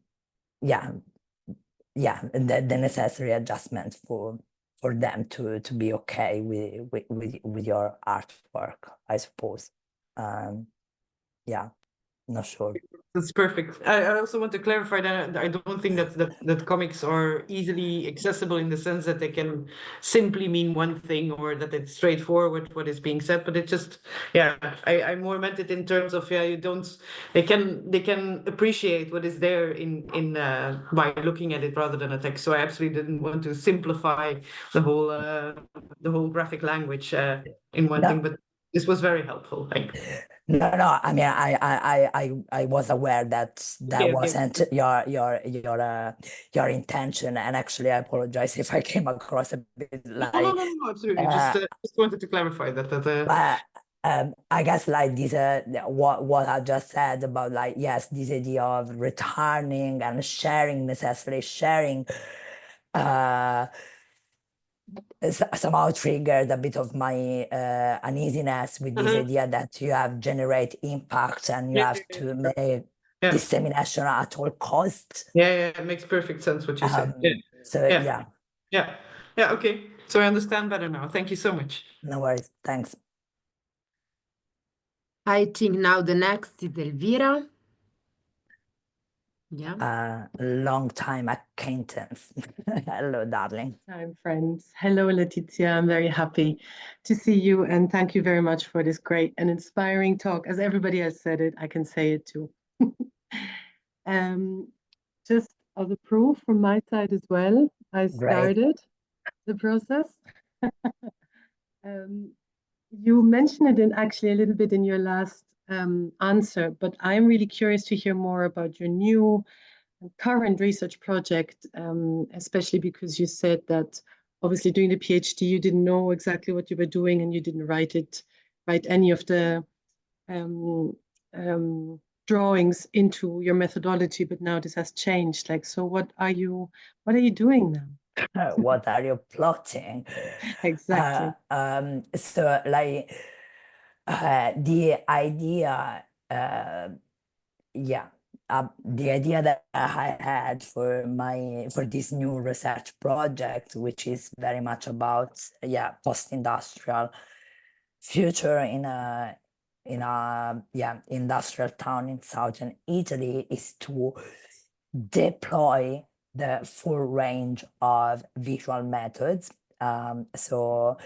necessary adjustments for them to be okay with your artwork, I suppose. Yeah, not sure. That's perfect. I also want to clarify that I don't think that comics are easily accessible in the sense that they can simply mean one thing or that it's straightforward what is being said. But it just, yeah, I more meant it in terms of, yeah, you don't, they can appreciate what is there in by looking at it rather than a text. So I absolutely didn't want to simplify the whole graphic language in one thing, but this was very helpful. Thank you. No, I mean, I was aware that Okay. wasn't your intention, and actually, I apologize if I came across a bit like. No, absolutely. Just wanted to clarify that. But I guess like this, what I just said about like, yes, this idea of returning and sharing, necessarily sharing, somehow triggered a bit of my uneasiness with this idea that you have generate impact and you have to make dissemination at all costs. Yeah, it makes perfect sense what you said. So yeah, okay. So I understand better now. Thank you so much. No worries. Thanks. I think now the next is Elvira. Yeah. Long time acquaintance. Hello, darling. Time friends. Hello, Letizia. I'm very happy to see you, and thank you very much for this great and inspiring talk. As everybody has said it, I can say it too. Just as a proof from my side as well, I started the process. You mentioned it actually a little bit in your last answer, but I'm really curious to hear more about your new current research project, especially because you said that obviously doing the PhD, you didn't know exactly what you were doing and you didn't write any of the drawings into your methodology, but now this has changed. Like, so what are you doing now? What are you plotting? Exactly. So like the idea, the idea that I had for this new research project, which is very much about post-industrial future in a industrial town in southern Italy, is to deploy the full range of visual methods. So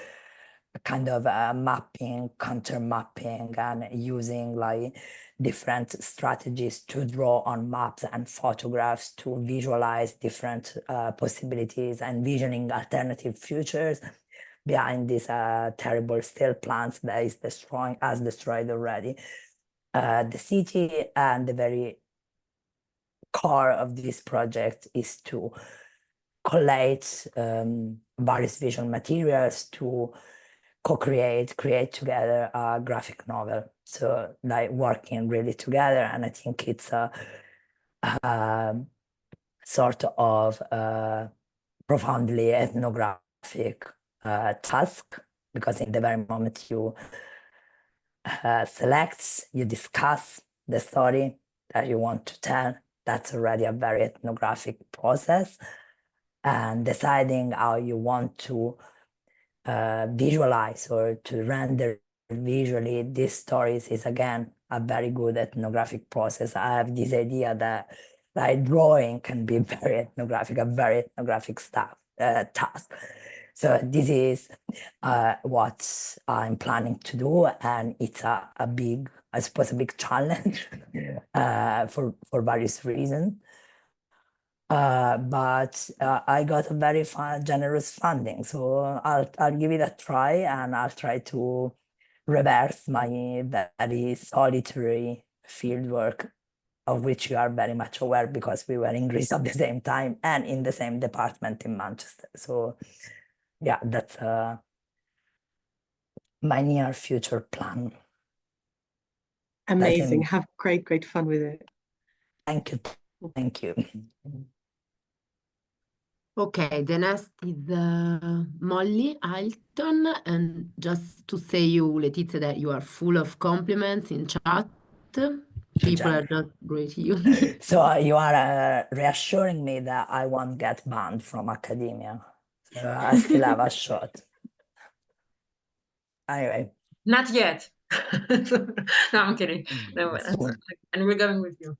kind of mapping, counter mapping, and using like different strategies to draw on maps and photographs to visualize different possibilities and envisioning alternative futures behind these terrible steel plants that has destroyed already the city. And the very core of this project is to collate various visual materials to create together a graphic novel. So like working really together, and I think it's a sort of profoundly ethnographic task, because in the very moment you select, you discuss the story that you want to tell, that's already a very ethnographic process. And deciding how you want to visualize or to render visually these stories is again a very good ethnographic process. I have this idea that like drawing can be very ethnographic task. So this is what I'm planning to do, and it's a big challenge for various reasons. But I got a very generous funding, so I'll give it a try, and I'll try to reverse my very solitary fieldwork, of which you are very much aware because we were in Greece at the same time and in the same department in Manchester. So yeah, that's my near future plan. Amazing. Have great fun with it. Thank you. Okay, the next is Molly Alton, and just to say you, Letizia, that you are full of compliments in chat. People are just greeting you. So you are reassuring me that I won't get banned from academia. I still have a shot. Anyway. Not yet. No, I'm kidding. No, and we're going with you.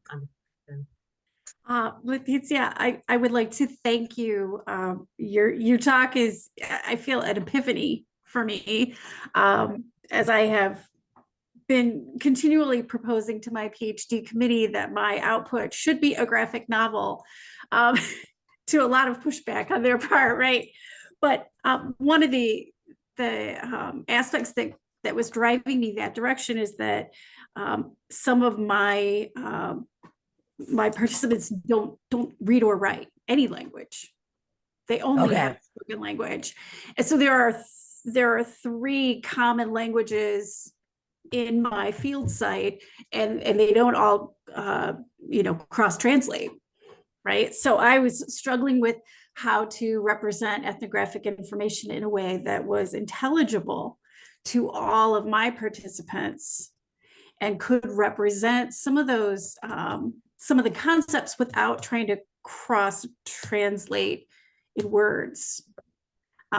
Letizia, I would like to thank you. Your talk is, I feel, an epiphany for me, as I have been continually proposing to my PhD committee that my output should be a graphic novel, to a lot of pushback on their part, right? But one of the aspects that was driving me that direction is that some of my my participants don't read or write any language. They only have spoken language. And so there are 3 common languages in my field site, and they don't all cross translate, right? So I was struggling with how to represent ethnographic information in a way that was intelligible to all of my participants and could represent some of those some of the concepts without trying to cross translate in words.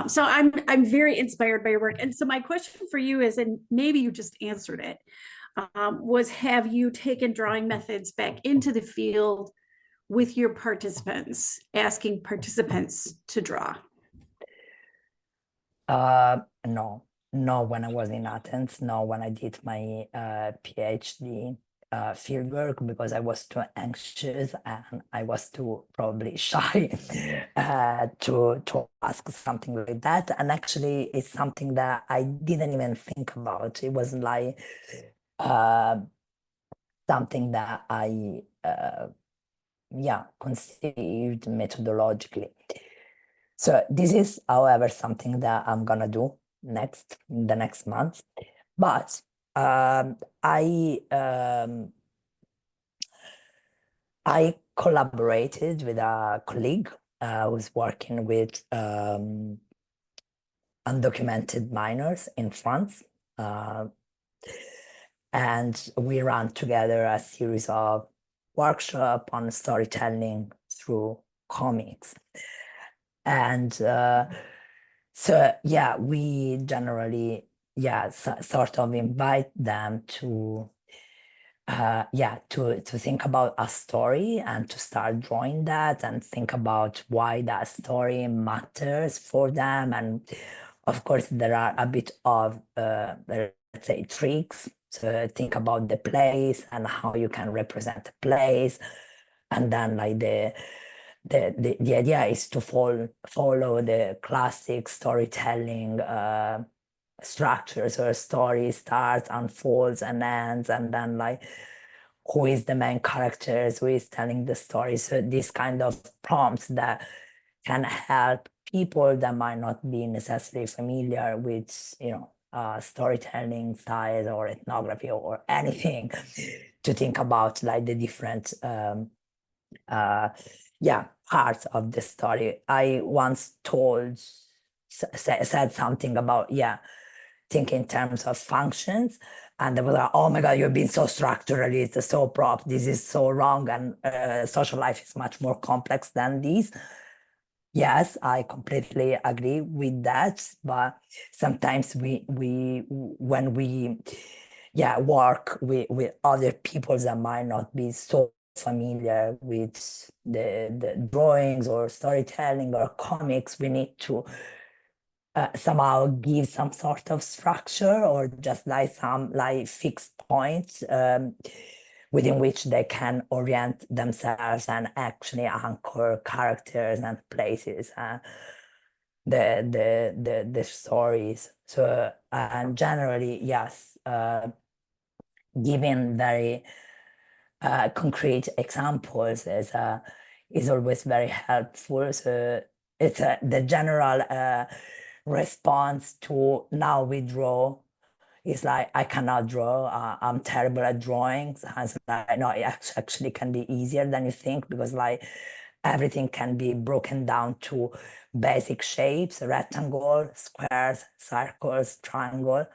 So I'm very inspired by your work. And so my question for you is, and maybe you just answered it, was have you taken drawing methods back into the field with your participants, asking participants to draw? No, when I was in Athens, no, when I did my PhD fieldwork, because I was too anxious and I was too probably shy to ask something like that. And actually, it's something that I didn't even think about. It was like something that I conceived methodologically. So this is, however, something that I'm gonna do in the next month. But I collaborated with a colleague who's working with undocumented minors in France. And we ran together a series of workshops on storytelling through comics. And so, yeah, we generally, sort of invite them to think about a story and to start drawing that and think about why that story matters for them. And of course, there are a bit of, let's say, tricks to think about the place and how you can represent the place. And then like the idea is to follow the classic storytelling structures, where a story starts, unfolds, and ends, and then like who is the main characters, who is telling the story. So these kind of prompts that can help people that might not be necessarily familiar with storytelling styles or ethnography or anything to think about like the different parts of the story. I once said something about think in terms of functions, and they were like, oh my god, you've been so structuralist, so prop, this is so wrong, and social life is much more complex than this. Yes, I completely agree with that, but sometimes when we work with other people that might not be so familiar with the drawings or storytelling or comics, we need to somehow give some sort of structure or just like some like fixed points within which they can orient themselves and actually anchor characters and places and the stories. So and generally, yes, giving very concrete examples is always very helpful. So it's the general response to now we draw is like, I cannot draw, I'm terrible at drawing. And like, no, it actually can be easier than you think, because like everything can be broken down to basic shapes, rectangle, squares, circles, triangle.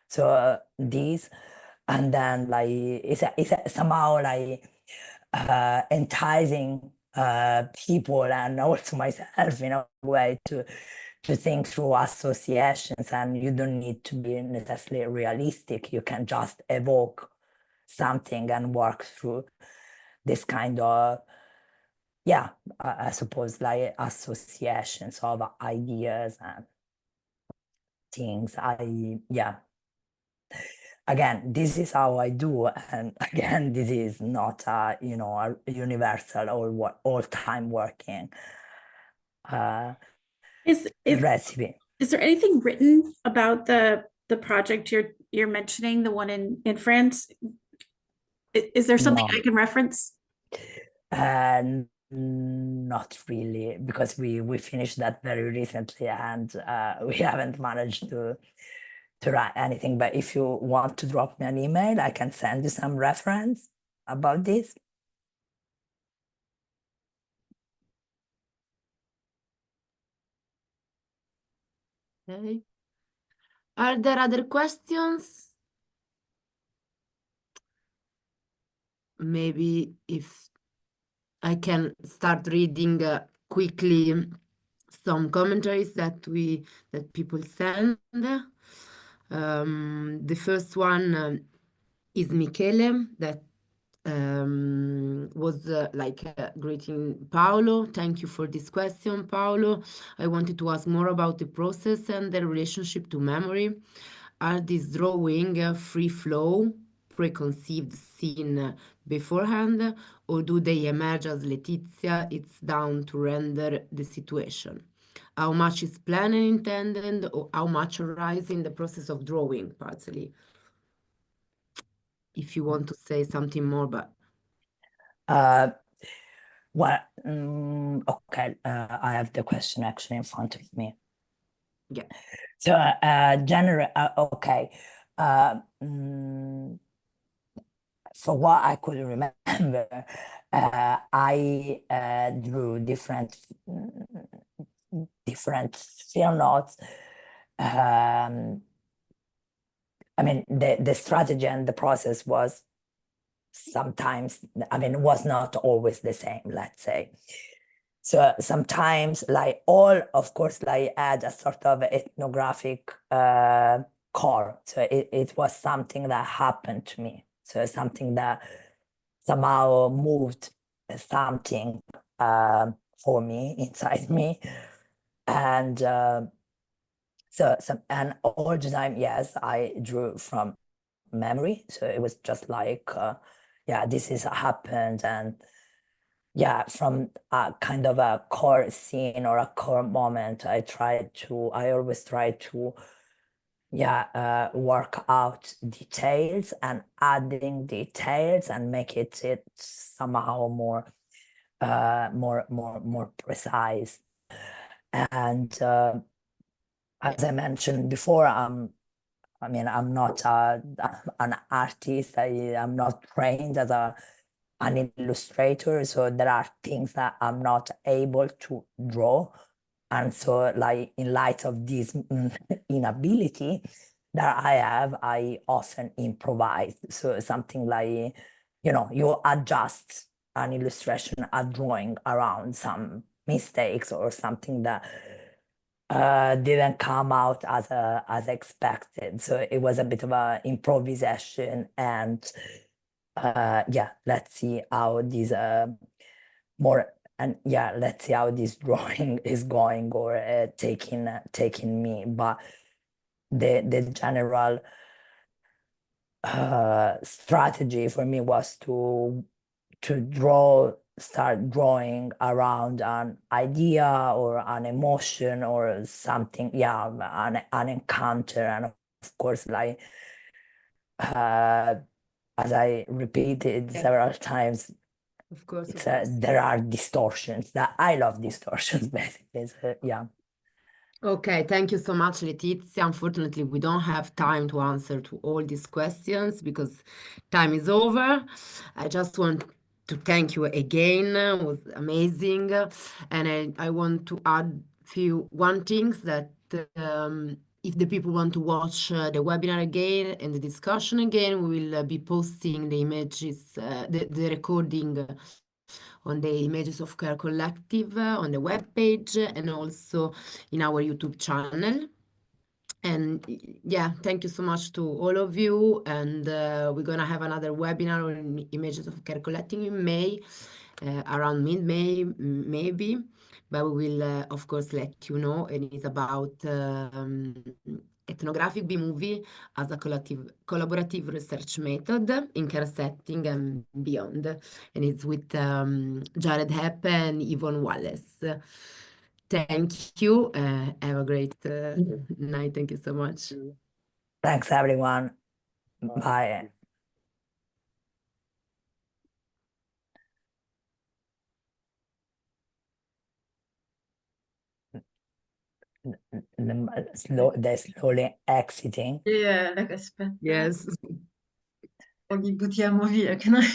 So these, and then like it's somehow like enticing people and also myself in a way to to think through associations, and you don't need to be necessarily realistic. You can just evoke something and work through this kind of, yeah, I suppose like associations of ideas and things. Again, this is how I do, and again, this is not a universal or all-time working recipe. Is there anything written about the project you're mentioning, the one in France? Is there something I can reference? Not really, because we finished that very recently, and we haven't managed to write anything. But if you want to drop me an email, I can send you some reference about this. Okay. Are there other questions? Maybe if I can start reading quickly some commentaries that people send. The first one is Michele that was greeting Paolo. Thank you for this question, Paolo. I wanted to ask more about the process and the relationship to memory. Are these drawing free flow, preconceived scene beforehand, or do they emerge as Letizia? It's down to render the situation. How much is planned and intended, or how much arises in the process of drawing, partially? If you want to say something more, but well, okay, I have the question actually in front of me. Yeah. So, okay. For what I could remember, I drew different field notes. I mean, the strategy and the process was sometimes, was not always the same, let's say. So sometimes, of course, add a sort of ethnographic core. So it was something that happened to me. So something that somehow moved something for me, inside me. And and all the time, yes, I drew from memory. So it was just this is happened, and from a kind of a core scene or a core moment, I always try to work out details and adding details and make it somehow more precise. And as I mentioned before, I'm not an artist. I'm not trained as an illustrator, so there are things that I'm not able to draw. And so, in light of this inability that I have, I often improvise. So something you adjust an illustration, a drawing around some mistakes or something that didn't come out as expected. So it was a bit of an improvisation, and let's see how this let's see how this drawing is going or taking me. But the general strategy for me was to start drawing around an idea or an emotion or something, an encounter. And of course, as I repeated several times, of course. There are distortions. That I love distortions, basically. So, yeah. Okay, thank you so much, Letizia. Unfortunately, we don't have time to answer to all these questions because time is over. I just want to thank you again. It was amazing. And I want to add one thing that if the people want to watch the webinar again and the discussion again, we will be posting the images, the recording on the Images of Care Collective on the webpage and also in our YouTube channel. And yeah, thank you so much to all of you. And we're going to have another webinar on Images of Care Collecting in May, around mid-May, maybe. But we will, of course, let you know. And it's about ethnographic B-movie as a collaborative research method in care setting and beyond. And it's with Jared Hepp and Yvonne Wallace. Thank you. Have a great night. Thank you so much. Thanks, everyone. Bye. Bye. They're slowly exiting. Yeah, like aspetta. Yes. Li buttiamo via, che noi